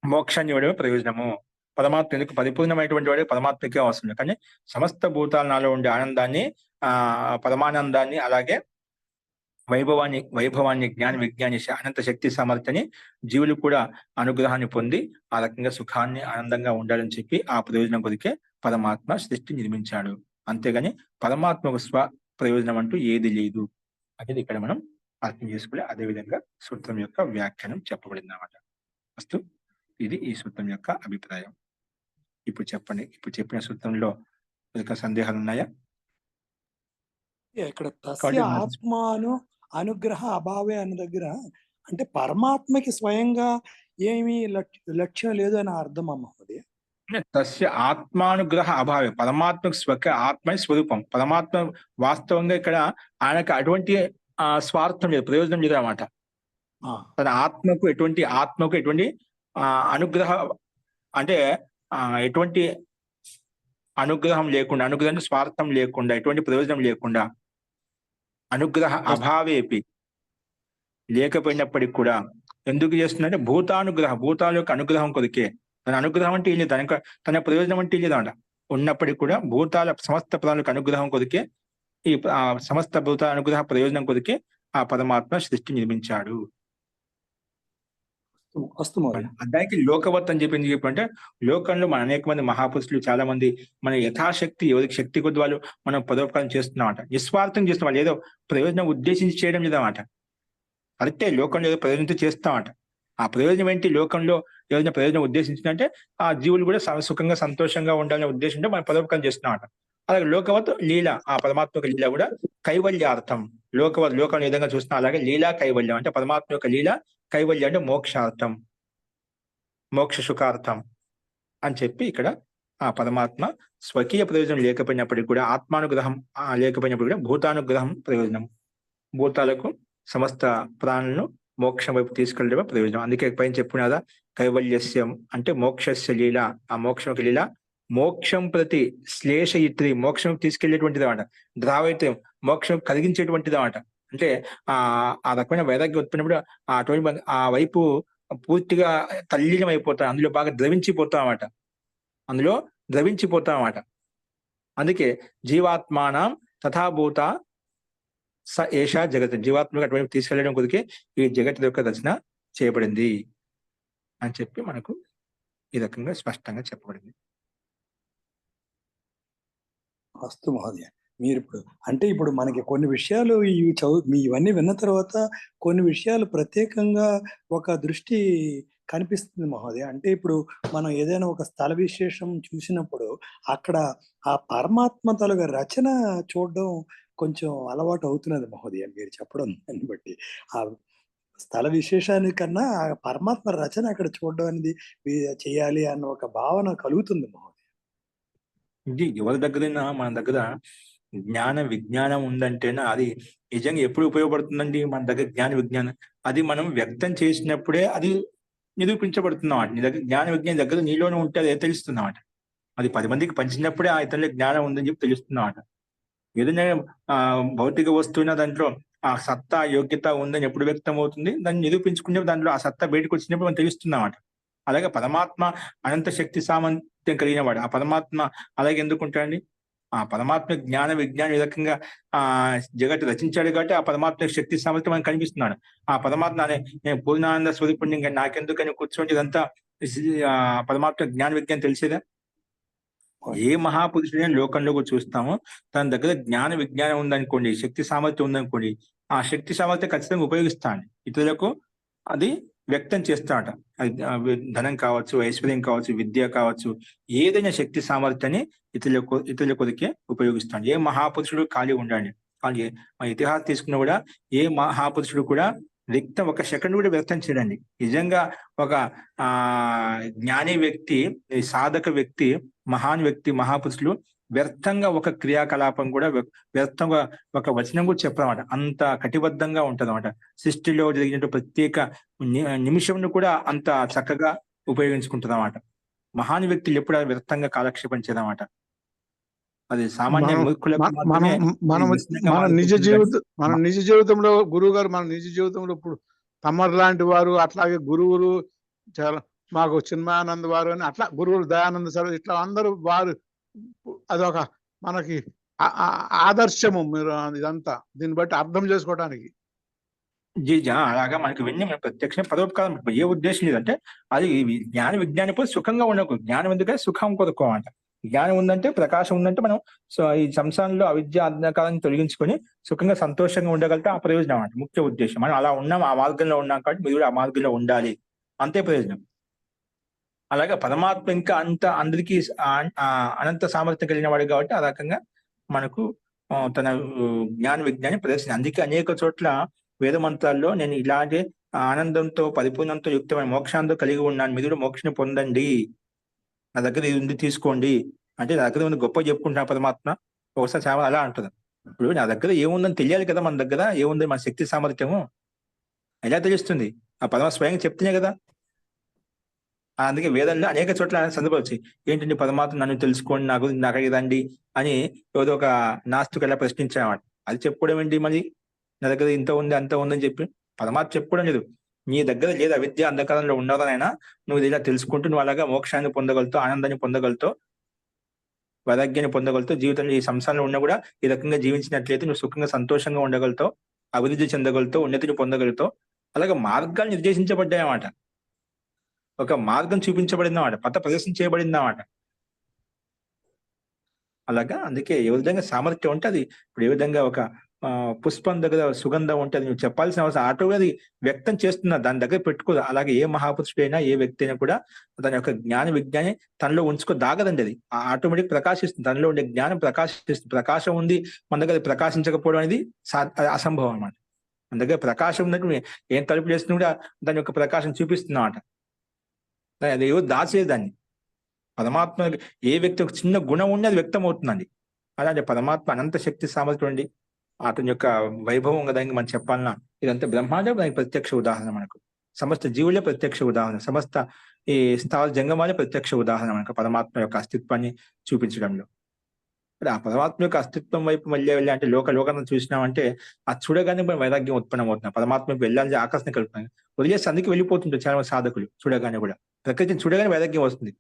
మోక్షాన్ని ఇవ్వడమే ప్రయోజనము. పరమాత్మ ఎందుకు పరిపూర్ణమైనటువంటి వాడే పరమాత్మకే అవసరం. కానీ సమస్త భూతాల నాలో ఉండే ఆనందాన్ని, పరమానందాన్ని, అలాగే వైభవాన్ని, జ్ఞాన విజ్ఞాని అనంత శక్తి సామర్థ్యాన్ని జీవులు కూడా అనుగ్రహాన్ని పొంది ఆ రకంగా సుఖాన్ని, ఆనందంగా ఉండాలని చెప్పి ఆ ప్రయోజనం కొరికే పరమాత్మ సృష్టి నిర్మించాడు. అంతేగాని పరమాత్మకు ప్రయోజనం అంటూ ఏది లేదు అనేది ఇక్కడ మనం అర్థం చేసుకుని అదే విధంగా సూత్రం యొక్క వ్యాఖ్యానం చెప్పబడింది అన్నమాట. ఫస్ట్ ఇది ఈ సూత్రం యొక్క అభిప్రాయం. ఇప్పుడు చెప్పండి, ఇప్పుడు చెప్పిన సూత్రంలో సందేహాలు ఉన్నాయా? ఇక్కడ తస్య ఆత్మాను అనుగ్రహ అభావే అన్న దగ్గర అంటే పరమాత్మకి స్వయంగా ఏమీ లక్ష్యం లేదు అని అర్థం మహోదయ. తస్య ఆత్మానుగ్రహ అభావే, పరమాత్మకు ఆత్మ స్వరూపం. పరమాత్మ వాస్తవంగా ఇక్కడ ఆయనకు అటువంటి స్వార్థం లేదు, ప్రయోజనం లేదు అన్నమాట. తన ఆత్మకు ఎటువంటి అనుగ్రహ అంటే ఎటువంటి అనుగ్రహం లేకుండా, అనుగ్రహం స్వార్థం లేకుండా, ఎటువంటి ప్రయోజనం లేకుండా, అనుగ్రహ అభావేపి లేకపోయినప్పటికి కూడా ఎందుకు చేస్తుందంటే భూతాల యొక్క అనుగ్రహం కొరికే. తన అనుగ్రహం అంటే లేదు, తన ప్రయోజనం అంటే లేదంట. ఉన్నప్పటికీ కూడా సమస్త ప్రాణులకు అనుగ్రహం కొరికే, ఈ సమస్త భూతాల అనుగ్రహ ప్రయోజనం కొరికే ఆ పరమాత్మ సృష్టి నిర్మించాడు. దానికి లోకవత్ అని చెప్పి ఎందుకు చెప్పంటే, లోకంలో మన అనేక మంది మహాపురుషులు చాలా మంది మన యథాశక్తి, ఎవరికి శక్తి కొద్ది వాళ్ళు మనం పరోపకారం చేస్తున్నామట, నిస్వార్థం చేస్తున్నాం. వాళ్ళు ఏదో ప్రయోజనం ఉద్దేశించి చేయడం లేదన్నమాట. కరెక్టే, లోకంలో ఏదో ప్రయోజనంతో చేస్తామట. ఆ ప్రయోజనం ఏంటి? లోకంలో ఏదైనా ప్రయోజనం ఉద్దేశించిందంటే ఆ జీవులు కూడా సుఖంగా సంతోషంగా ఉండాలనే ఉద్దేశంతో మనం పరోపకారం చేస్తున్నామట. అలాగే లోకవత్ లీల, ఆ పరమాత్మ లీల కూడా కైవల్యార్థం. లోకంలో ఏ విధంగా చూస్తున్నా అలాగే లీలా కైవల్యం అంటే పరమాత్మ యొక్క లీల కైవల్యం అంటే మోక్షార్థం, మోక్ష సుఖార్థం అని చెప్పి ఇక్కడ ఆ పరమాత్మ స్వకీయ ప్రయోజనం లేకపోయినప్పటికీ కూడా, ఆత్మానుగ్రహం లేకపోయినప్పుడు కూడా భూతానుగ్రహం ప్రయోజనం. భూతాలకు సమస్త ప్రాణులను మోక్షం వైపు తీసుకెళ్ళడమే ప్రయోజనం. అందుకే పైన చెప్పుకున్నదా, కైవల్యస్యం అంటే మోక్షస్య లీల, ఆ మోక్షం లీల మోక్షం ప్రతి శ్లేషయిత్రి, మోక్షం తీసుకెళ్లేటువంటిది అన్నమాట. ద్రావయిత్యం, మోక్షం కలిగించేటువంటిది అన్నమాట. అంటే ఆ రకమైన వైరాగ్యం వచ్చినప్పుడు అటువంటి ఆ వైపు పూర్తిగా తల్లీనం అయిపోతాం, అందులో బాగా ద్రవించిపోతాం అన్నమాట. అందుకే జీవాత్మానం తథాభూత స ఏషా జగత్, జీవాత్మకు అటువంటి తీసుకెళ్లడం కొరికే ఈ జగత్ యొక్క రచన చేయబడింది అని చెప్పి మనకు ఈ రకంగా స్పష్టంగా చెప్పబడింది. వస్తు మహోదయ, మీరు ఇప్పుడు మనకి కొన్ని విషయాలు ఇవన్నీ విన్న తర్వాత కొన్ని విషయాలు ప్రత్యేకంగా ఒక దృష్టి కనిపిస్తుంది మహోదయ. అంటే ఇప్పుడు మనం ఏదైనా ఒక స్థల విశేషం చూసినప్పుడు అక్కడ ఆ పరమాత్మ తలుగా రచన చూడడం కొంచెం అలవాటు అవుతున్నది మహోదయ. మీరు చెప్పడం దాన్ని బట్టి ఆ స్థల విశేషానికన్నా ఆ పరమాత్మ రచన అక్కడ చూడడం అనేది చేయాలి అన్న ఒక భావన కలుగుతుంది మహోదయ. ఇది ఎవరి దగ్గరైనా మన దగ్గర జ్ఞాన విజ్ఞానం ఉందంటేనే అది నిజంగా ఎప్పుడు ఉపయోగపడుతుందండి? మన దగ్గర జ్ఞాన విజ్ఞానం అది మనం వ్యక్తం చేసినప్పుడే అది నిరూపించబడుతున్నమాట. నీ దగ్గర జ్ఞాన విజ్ఞానం దగ్గర నీలోనే ఉంటే అది తెలుస్తున్నమాట. అది 10 మందికి పంచినప్పుడే ఆ ఇతరులకు జ్ఞానం ఉందని చెప్పి తెలుస్తున్నమాట. ఏదైనా భౌతిక వస్తువున దాంట్లో ఆ సత్తా, యోగ్యత ఉందని ఎప్పుడు వ్యక్తం అవుతుంది? దాన్ని నిరూపించుకునే దాంట్లో ఆ సత్తా బయటకు వచ్చినప్పుడు మనం తెలుస్తున్నమాట. అలాగే పరమాత్మ అనంత శక్తి సామర్థ్యం కలిగిన వాడు. ఆ పరమాత్మ అలాగే ఎందుకుంటాడండి? ఆ పరమాత్మ జ్ఞాన విజ్ఞానం ఈ రకంగా జగత్తు రచించాడు కాబట్టి ఆ పరమాత్మ శక్తి సామర్థ్యం మనకు కనిపిస్తున్నాడు. ఆ పరమాత్మ నేను పూర్ణానంద స్వరూపుణ్ణి, నాకెందుకని కూర్చోండి, ఇదంతా పరమాత్మ జ్ఞాన విజ్ఞానం తెలిసేదా? ఏ మహాపురుషుడైనా లోకంలో కూడా చూస్తామో తన దగ్గర జ్ఞాన విజ్ఞానం ఉందనుకోండి, శక్తి సామర్థ్యం ఉందనుకోండి, ఆ శక్తి సామర్థ్యం ఖచ్చితంగా ఉపయోగిస్తాడు, ఇతరులకు అది వ్యక్తం చేస్తాడట. అది ధనం కావచ్చు, ఐశ్వర్యం కావచ్చు, విద్య కావచ్చు, ఏదైనా శక్తి సామర్థ్యాన్ని ఇతరుల కొరికే ఉపయోగిస్తాడు. ఏ మహాపురుషుడు ఖాళీ ఉండండి. ఖాళీ ఇతిహాసం తీసుకున్నా కూడా ఏ మహాపురుషుడు కూడా ఒక సెకండ్ కూడా వ్యక్తం చేయడండి. నిజంగా ఒక జ్ఞాని వ్యక్తి, సాధక వ్యక్తి, మహాన్ వ్యక్తి, మహాపురుషులు వ్యర్థంగా ఒక క్రియాకలాపం కూడా, వ్యర్థంగా ఒక వచనం కూడా చెప్పాలన్నమాట. అంత కటిబద్ధంగా ఉంటదన్నమాట. సృష్టిలో జరిగినట్టు ప్రత్యేక నిమిషంను కూడా అంత చక్కగా ఉపయోగించుకుంటుందన్నమాట. మహాన్ వ్యక్తులు ఎప్పుడు వ్యర్థంగా కాలక్షేపం చేయదన్నమాట. అది సామాన్య మనం మూర్ఖులకు మన- మనం మాత్రమే మనం వ్యసనంగా మన నిజ మారిపోతుంది కానీ మన నిజ జీవితంలో గురువు గారు మన నిజ జీవితంలో ఇప్పుడు తమరు లాంటి వారు, అట్లాగే గురువులు చాలా మాకు చిన్మయానంద్ వారు అని అట్లా గురువులు దయానంద సార్ ఇట్లా అందరూ వారు అదొక మనకి ఆదర్శము. మీరు ఇదంతా దీన్ని బట్టి అర్థం చేసుకోవడానికి. అలాగా మనకి విన్ని మన ప్రత్యక్ష పరోపకారం ఏ ఉద్దేశం లేదంటే అది జ్ఞాన విజ్ఞానం పోయి సుఖంగా ఉండకు. జ్ఞానం ఎందుకంటే సుఖం కొరకు అంట. జ్ఞానం ఉందంటే ప్రకాశం ఉందంటే మనం ఈ సంసారంలో అవిద్య అంధకారాన్ని తొలగించుకొని సుఖంగా సంతోషంగా ఉండగలిగితే ఆ ప్రయోజనం అంట ముఖ్య ఉద్దేశం. మనం అలా ఉన్నాం, ఆ మార్గంలో ఉన్నాం కాబట్టి మీరు కూడా ఆ మార్గంలో ఉండాలి, అంతే ప్రయోజనం. అలాగే పరమాత్మ ఇంకా అందరికీ అనంత సామర్థ్యం కలిగిన వాడు కాబట్టి ఆ రకంగా మనకు తన జ్ఞాన విజ్ఞానం ప్రదర్శన. అందుకే అనేక చోట్ల వేద మంత్రాల్లో నేను ఇలాగే ఆనందంతో పరిపూర్ణంతో యుక్తమైన మోక్షాంతో కలిగి ఉన్నాను, మీరు మోక్షని పొందండి, నా దగ్గర ఇది ఉంది తీసుకోండి అంటే నా దగ్గర ఉంది గొప్ప చెప్పుకుంటున్నా పరమాత్మ. ఒకసారి చాలా అలా అంటుంది. ఇప్పుడు నా దగ్గర ఏముందని తెలియాలి కదా, మన దగ్గర ఏముంది, మన శక్తి సామర్థ్యము ఎలా తెలుస్తుంది? ఆ పరమాత్మ స్వయంగా చెప్తేనే కదా. అందుకే వేదంలో అనేక చోట్ల సందర్భాలు వచ్చాయి. ఏంటంటే పరమాత్మ నన్ను తెలుసుకోండి, నాకు రండి అని ఏదో ఒక నాస్తికుడు ఎలా ప్రశ్నించామాట. అది చెప్పుకోవడం ఏంటి? మరి నా దగ్గర ఇంత ఉంది అంత ఉందని చెప్పి పరమాత్మ చెప్పుకోవడం లేదు. నీ దగ్గర లేదు అవిద్య అంధకారంలో ఉండదనైనా నువ్వు ఇలా తెలుసుకుంటూ నువ్వు అలాగా మోక్షాన్ని పొందగలుగుతావు, ఆనందాన్ని పొందగలుగుతావు, వైరాగ్యాన్ని పొందగలుగుతావు. జీవితంలో ఈ సంసారంలో ఉన్నా కూడా ఈ రకంగా జీవించినట్లయితే నువ్వు సుఖంగా సంతోషంగా ఉండగలుగుతావు, అభివృద్ధి చెందగలుగుతావు, ఉన్నతిని పొందగలుగుతావు. అలాగే మార్గాలు నిర్దేశించబడ్డాయన్నమాట. ఒక మార్గం చూపించబడిందన్నమాట, పథ ప్రదర్శన చేయబడిందన్నమాట. అలాగా అందుకే ఏ విధంగా సామర్థ్యం ఉంటే అది ఇప్పుడు ఏ విధంగా ఒక పుష్పం దగ్గర సుగంధం ఉంటే అది నువ్వు చెప్పాల్సిన అవసరం ఆటోగా అది వ్యక్తం చేస్తున్నా, దాని దగ్గర పెట్టుకోదు. అలాగే ఏ మహాపురుషుడైనా ఏ వ్యక్తి అయినా కూడా దాని యొక్క జ్ఞాన విజ్ఞాని తనలో ఉంచుకో దాగదండి. అది ఆటోమేటిక్ ప్రకాశిస్తుంది, తనలో ఉండే జ్ఞానం ప్రకాశిస్తుంది. ప్రకాశం ఉంది మన దగ్గర, ప్రకాశించకపోవడం అనేది అసంభవం అన్నమాట. మన దగ్గర ప్రకాశం ఉన్నట్టు ఏం తలుపు చేస్తున్నా కూడా దాని యొక్క ప్రకాశం చూపిస్తున్నమాట. అది ఏవో దాచలేదు దాన్ని. పరమాత్మ ఏ వ్యక్తి ఒక చిన్న గుణం ఉండి అది వ్యక్తం అవుతుందండి. అలాంటి పరమాత్మ అనంత శక్తి సామర్థ్యం అండి, అతని యొక్క వైభవం దానికి మనం చెప్పాలన్నా ఇదంతా బ్రహ్మాండం దానికి ప్రత్యక్ష ఉదాహరణ. మనకు సమస్త జీవులే ప్రత్యక్ష ఉదాహరణ, సమస్త ఈ స్థావర జంగమాలే ప్రత్యక్ష ఉదాహరణ మనకు పరమాత్మ యొక్క అస్తిత్వాన్ని చూపించడంలో. ఆ పరమాత్మ యొక్క అస్తిత్వం వైపు మళ్ళీ వెళ్ళి అంటే లోకాన్ని చూసినామంటే అది చూడగానే మనం వైరాగ్యం ఉత్పన్నం అవుతున్నాం. పరమాత్మకు వెళ్ళాలని ఆకర్షణ కలుగుతున్నాం, వదిలేసి అందుకే వెళ్ళిపోతుంటారు చాలా మంది సాధకులు. చూడగానే కూడా ప్రకృతిని చూడగానే వైరాగ్యం వస్తుంది.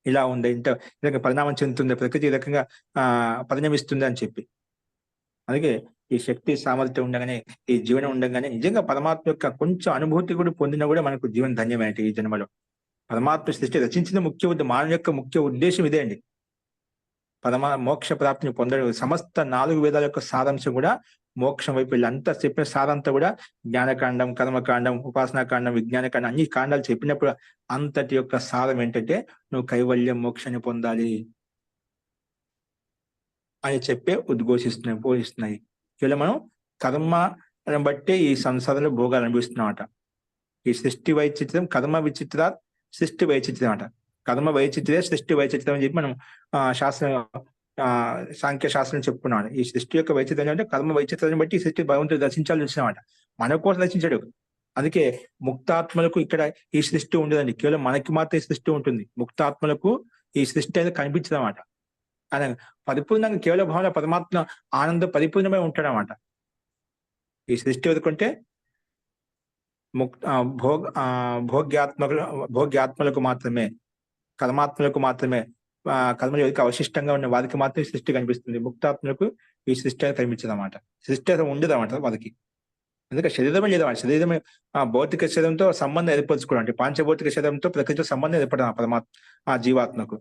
ఇలా ఉంది, ఇంత రకంగా పరిణామం చెందుతుంది, ప్రకృతి ఈ రకంగా పరిణమిస్తుంది అని చెప్పి. అందుకే ఈ శక్తి సామర్థ్యం ఉండగానే, ఈ జీవనం ఉండగానే నిజంగా పరమాత్మ యొక్క కొంచెం అనుభూతి కూడా పొందినా కూడా మనకు జీవనం ధన్యమైనట్టు. ఈ జన్మలో పరమాత్మ సృష్టి రచించిన మానవ యొక్క ముఖ్య ఉద్దేశం ఇదే అండి. మోక్ష ప్రాప్తిని పొందడం. సమస్త 4 వేదాల యొక్క సారాంశం కూడా మోక్షం వైపు వెళ్ళి అంతా చెప్పిన సారంతా కూడా జ్ఞానకాండం, కర్మకాండం, ఉపాసనాకాండం, విజ్ఞానకాండం అన్ని కాండాలు చెప్పినప్పుడు అంతటి యొక్క సారం ఏంటంటే నువ్వు కైవల్యం మోక్షాన్ని పొందాలి అని చెప్పే పోషిస్తున్నాయి. కేవలం మనం కర్మను బట్టే ఈ సంసారంలో భోగాలు అనిపిస్తున్నామట. ఈ సృష్టి వైచిత్రం, కర్మ విచిత్ర, సృష్టి వైచిత్రం అట. కర్మ వైచిత్రే సృష్టి వైచిత్రం అని చెప్పి మనం శాస్త్రం సాంఖ్య శాస్త్రం చెప్పుకున్నాం. ఈ సృష్టి యొక్క వైచిత్రం అంటే కర్మ వైచిత్రాన్ని బట్టి ఈ సృష్టి భగవంతుడు రచించాలని వచ్చినామట, మన కోసం రచించాడు. అందుకే ముక్తాత్మలకు ఇక్కడ ఈ సృష్టి ఉండదండి, కేవలం మనకి మాత్రం ఈ సృష్టి ఉంటుంది. ముక్తాత్మలకు ఈ సృష్టి అనేది కనిపించదన్నమాట. ఆయన పరిపూర్ణంగా కేవల భావన పరమాత్మ ఆనంద పరిపూర్ణమై ఉంటాడనమాట. ఈ సృష్టి వదుకుంటే భోగ్యాత్మలకు మాత్రమే, కర్మాత్మలకు మాత్రమే, కర్మల యొక్క అవశిష్టంగా ఉన్న వారికి మాత్రమే సృష్టి కనిపిస్తుంది. ముక్తాత్మలకు ఈ సృష్టి అనేది కనిపించదు అన్నమాట. సృష్టి అనేది ఉండదు అన్నమాట వారికి. అందుకే శరీరమే లేదన్నమాట. శరీరమే భౌతిక శరీరంతో సంబంధం ఏర్పరచుకోవడం అంటే పాంచభౌతిక శరీరంతో ప్రకృతితో సంబంధం ఏర్పడడం పరమాత్మ ఆ జీవాత్మకు.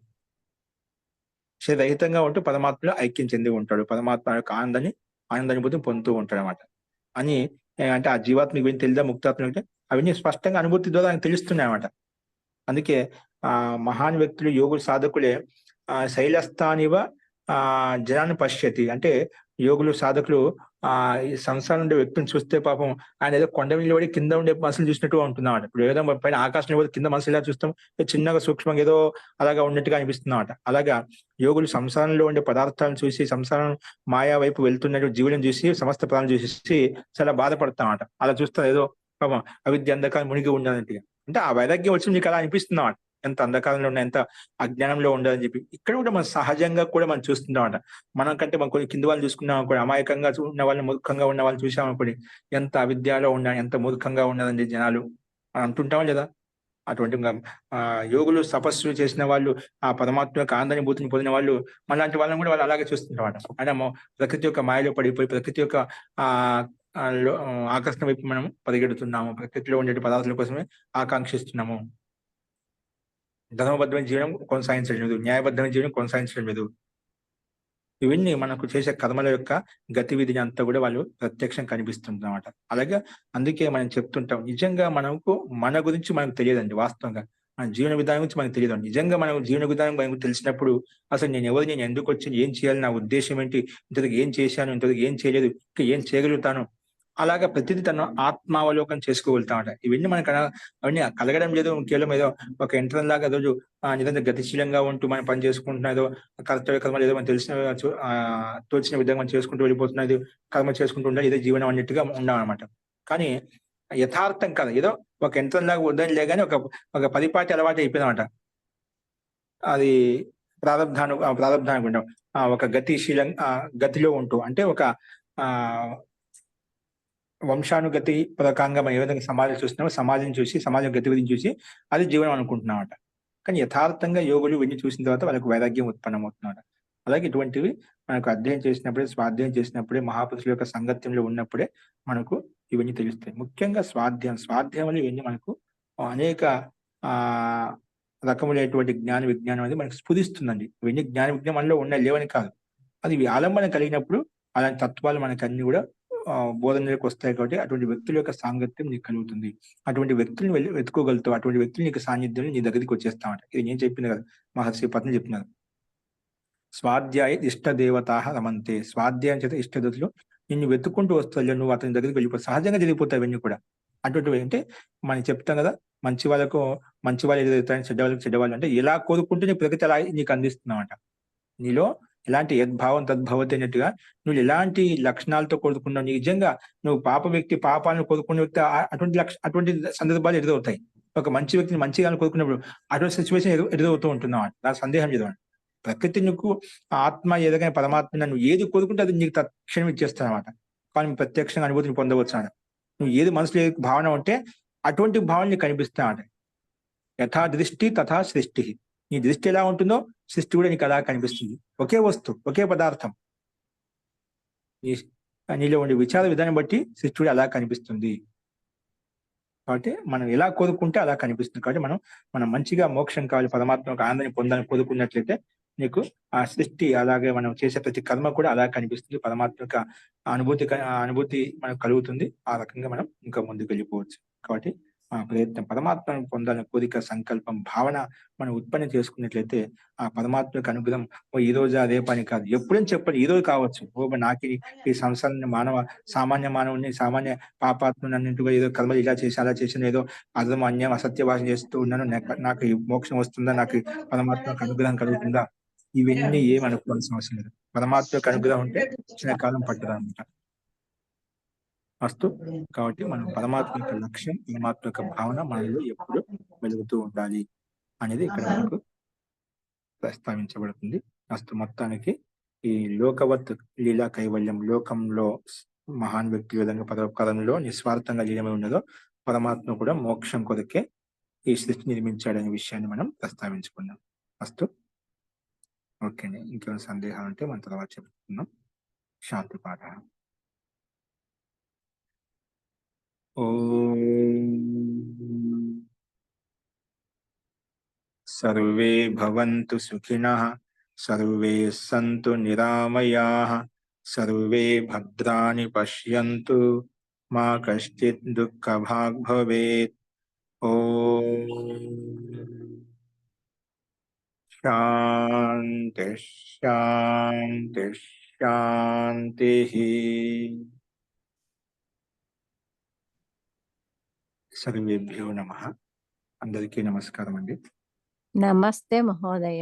శరీరహితంగా ఉంటూ పరమాత్మలో ఐక్యం చెంది ఉంటాడు. పరమాత్మ యొక్క ఆనందానుభూతిని పొందుతూ ఉంటాడు అన్నమాట. అని అంటే ఆ జీవాత్మకి ఇవన్నీ తెలియదా, ముక్తాత్మ అంటే అవన్నీ స్పష్టంగా అనుభూతి ద్వారా ఆయనకు తెలుస్తున్నాయి అన్నమాట. అందుకే మహాన్ వ్యక్తులు, యోగులు, సాధకులే శైలస్థానివ జనాన్ని పశ్యతి అంటే యోగులు, సాధకులు ఈ సంసారం ఉండే వ్యక్తిని చూస్తే పాపం ఆయన ఏదో కొండ మీద పడి కింద ఉండే మనసులు చూసినట్టుగా ఉంటున్నామట. ఇప్పుడు ఏదో పైన ఆకాశంలో పడి కింద మనసులు ఎలా చూస్తాం, చిన్నగా సూక్ష్మంగా ఏదో అలాగా ఉన్నట్టుగా అనిపిస్తున్నామట. అలాగా యోగులు సంసారంలో ఉండే పదార్థాలను చూసి, సంసారం మాయా వైపు వెళ్తున్నట్టు జీవులను చూసి, సమస్త ప్రాణాలను చూసి చాలా బాధపడతామట. అలా చూస్తా ఏదో పాపం అవిద్య అంధకారం మునిగి ఉన్నట్టుగా. అంటే ఆ వైరాగ్యం వచ్చి నీకు అలా అనిపిస్తున్నామట. ఎంత అంధకారంలో ఉన్నా, ఎంత అజ్ఞానంలో ఉండదని చెప్పి ఇక్కడ కూడా మనం సహజంగా కూడా మనం చూస్తుంటామంట. మనం కంటే మనం కొంచెం కింది వాళ్ళని చూసుకున్నాం అనుకోండి, అమాయకంగా ఉన్న వాళ్ళని, మూర్ఖంగా ఉన్న వాళ్ళని చూసామనుకోండి, ఎంత అవిద్యలో ఉన్నా, ఎంత మూర్ఖంగా ఉన్నదండి జనాలు అని అంటుంటాం లేదా? అటువంటి యోగులు తపస్సులు చేసిన వాళ్ళు, ఆ పరమాత్మ యొక్క ఆనందానుభూతిని పొందిన వాళ్ళు, మనలాంటి వాళ్ళని కూడా వాళ్ళు అలాగే చూస్తుంటారన్నమాట. అంటే ప్రకృతి యొక్క మాయలో పడిపోయి, ప్రకృతి యొక్క ఆహ్, ఆకర్షణ వైపు మనం పరిగెడుతున్నాము. ప్రకృతిలో ఉండే పదార్థాల కోసమే ఆకాంక్షిస్తున్నాము. ధర్మబద్ధమైన జీవనం కొనసాగించడం లేదు. న్యాయబద్ధమైన జీవనం కొనసాగించడం లేదు. ఇవన్నీ మనకు చేసే కర్మల యొక్క గతివిధిని అంతా కూడా వాళ్ళు ప్రత్యక్షంగా కనిపిస్తుందన్నమాట. అలాగే అందుకే మనం చెప్తుంటాం, నిజంగా మనకు మన గురించి మనకు తెలియదండి వాస్తవంగా. మన జీవన విధానం గురించి మనకు తెలియదండి. నిజంగా మనం జీవన విధానం మనకు తెలిసినప్పుడు అసలు నేనెవరు? నేను ఎందుకొచ్చాను? ఏం చేయాలి? నా ఉద్దేశ్యం ఏంటి? ఇంతవరకు ఏం చేశాను? ఇంతవరకు ఏం చేయలేదు? ఇంకా ఏం చేయగలుగుతాను? అలాగా ప్రతిదీ తను ఆత్మావలోకనం చేసుకోగలుగుతామట. ఇవన్నీ మనకు అవన్నీ కలగడం లేదు. కేవలం ఏదో ఒక యంత్రంలాగా రోజు నిరంతరం గతిశీలంగా ఉంటూ మనం పని చేసుకుంటున్నా, ఏదో కర్తవ్య కర్మలు ఏదో మనకు తెలిసిన తోచిన విధంగా మనం చేసుకుంటూ వెళ్ళిపోతున్నది, కర్మ చేసుకుంటూ ఉండాలి, ఇదే జీవనం అన్నట్టుగా ఉన్నామనమాట. కానీ యథార్థం కాదు. ఏదో ఒక యంత్రంలాగా వదిలే గాని ఒక పరిపాటి అలవాటు అయిపోయిందన్నమాట. అది ప్రారంధానుకుంటాం. ఒక గతిలో ఉంటూ అంటే ఒక ఆహ్, వంశానుగతి పరకంగా మనం ఏ విధంగా సమాజం చూస్తున్నామో, సమాజం చూసి, సమాజం గతివిధిని చూసి అది జీవనం అనుకుంటున్నామట. కానీ యథార్థంగా యోగులు ఇవన్నీ చూసిన తర్వాత వాళ్ళకి వైరాగ్యం ఉత్పన్నమవుతుందన్నమాట. అలాగే ఇటువంటివి మనకు అధ్యయనం చేసినప్పుడే, స్వాధ్యాయం చేసినప్పుడే, మహాపురుషుల యొక్క సంగత్యంలో ఉన్నప్పుడే మనకు ఇవన్నీ తెలుస్తాయి. ముఖ్యంగా స్వాధ్యాయంలో ఇవన్నీ మనకు అనేక ఆహ్, రకములైనటువంటి జ్ఞాన విజ్ఞానం అనేది మనకు స్ఫురిస్తుందండి. ఇవన్నీ జ్ఞాన విజ్ఞానం మనలో ఉన్నాయి, లేవని కాదు. అది ఆలంబన కలిగినప్పుడు అలాంటి తత్వాలు మనకన్నీ కూడా బోధనలోకి వస్తాయి కాబట్టి అటువంటి వ్యక్తుల యొక్క సాంగత్యం నీకు కలుగుతుంది. అటువంటి వ్యక్తుల్ని వెళ్లి వెతుక్కోగలుగుతావు. అటువంటి వ్యక్తులు నీకు సాన్నిధ్యంలో నీ దగ్గరికి వచ్చేస్తామట. ఇది నేను చెప్పింది కాదు. మహర్షి పత్ని చెప్తున్నారు. స్వాధ్యాయ ఇష్ట దేవతాః రమంతే. స్వాధ్యాయం చేత ఇష్టదేవతలు నిన్ను వెతుక్కుంటూ వస్తాయి. నువ్వు అతని దగ్గరికి వెళ్ళిపో. సహజంగా జరిగిపోతాయి అవన్నీ కూడా. అటువంటివి అంటే మనం చెప్తాం కదా! మంచి వాళ్ళకు మంచి వాళ్ళు ఎదురవుతారని, చెడ్డ వాళ్ళకి చెడ్డవాళ్ళు అంటే ఎలా కోరుకుంటే నీ ప్రగతి అలా నీకు అందిస్తున్నామట. నీలో ఎలాంటి యద్భావం తద్భవతి అన్నట్టుగా నువ్వు ఎలాంటి లక్షణాలతో కోరుకున్నావు, నిజంగా నువ్వు పాపాలను కోరుకునే వ్యక్తి అటువంటి సందర్భాలు ఎదురవుతాయి. ఒక మంచి వ్యక్తిని మంచిగా కోరుకున్నప్పుడు అటువంటి సిచ్యువేషన్ ఎదురవుతూ ఉంటున్నావు. నాకు సందేహం చదవండి. ప్రకృతి నీకు ఆత్మ ఏదైనా పరమాత్మ నువ్వు ఏది కోరుకుంటే అది నీకు తక్షణం ఇచ్చేస్తానమాట. కానీ ప్రత్యక్షంగా అనుభూతిని పొందవచ్చు అన్నమాట. నువ్వు ఏది మనసులో భావన ఉంటే అటువంటి భావన నీకు కనిపిస్తానమాట. యథా దృష్టి తథా సృష్టి. నీ దృష్టి ఎలా ఉంటుందో సృష్టి కూడా నీకు అలా కనిపిస్తుంది. ఒకే వస్తువు, ఒకే పదార్థం. నీలో ఉండే విచార విధానం బట్టి సృష్టి కూడా అలా కనిపిస్తుంది. కాబట్టి మనం ఎలా కోరుకుంటే అలా కనిపిస్తుంది. కాబట్టి మనం మంచిగా మోక్షం కావాలి, పరమాత్మ యొక్క ఆనందాన్ని పొందాలని కోరుకున్నట్లయితే నీకు ఆ సృష్టి అలాగే మనం చేసే ప్రతి కర్మ కూడా అలా కనిపిస్తుంది. పరమాత్మ యొక్క అనుభూతి మనకు కలుగుతుంది. ఆ రకంగా మనం ఇంకా ముందుకు వెళ్ళిపోవచ్చు. కాబట్టి ప్రయత్నం పరమాత్మను పొందాలని కోరిక, సంకల్పం, భావన మనం ఉత్పన్నం చేసుకున్నట్లయితే ఆ పరమాత్మ యొక్క అనుగ్రహం ఈ రోజు అదే పని కాదు. ఎప్పుడని చెప్పండి, ఈ రోజు కావచ్చు. నాకు ఈ సంసారాన్ని సామాన్య మానవుని, సామాన్య పాపాత్మని అన్నట్టుగా ఏదో కర్మలు ఇలా చేసి అలా చేసిన ఏదో అర్థం అన్యం అసత్య భాష చేస్తూ ఉన్నాను, నాకు ఈ మోక్షం వస్తుందా, నాకు పరమాత్మ యొక్క అనుగ్రహం కలుగుతుందా, ఇవన్నీ ఏం అనుకోవాల్సిన అవసరం లేదు. పరమాత్మ యొక్క అనుగ్రహం ఉంటే చిన్న కాలం పట్టదన్నమాట. అస్తు. కాబట్టి మనం పరమాత్మ యొక్క లక్ష్యం, పరమాత్మ యొక్క భావన మనలో ఎప్పుడు వెలుగుతూ ఉండాలి అనేది ఇక్కడ మనకు ప్రస్తావించబడుతుంది. అస్తు. మొత్తానికి ఈ లోకవత్ లీలా కైవల్యం, లోకంలో మహాన్ వ్యక్తి విధంగా పరోపకారంలో నిస్వార్థంగా లీనమై ఉన్నదో పరమాత్మ కూడా మోక్షం కొరకే ఈ సృష్టి నిర్మించాడనే విషయాన్ని మనం ప్రస్తావించుకున్నాం. అస్తు. ఓకే అండి. ఇంకేమైనా సందేహాలు ఉంటే మనం తర్వాత చెప్పుకుందాం. శాంతి పాఠ. సర్వే భవంతు సుఖినః, సర్వే సంతు నిరామయాః, సర్వే భద్రాణి పశ్యంతు, మా కశ్చిత్ దుఃఖభాగ్ భవేత్. శాంతి శాంతి శాంతి. సర్వేభ్యో నమః. అందరికీ నమస్కారం అండి. నమస్తే మహోదయ.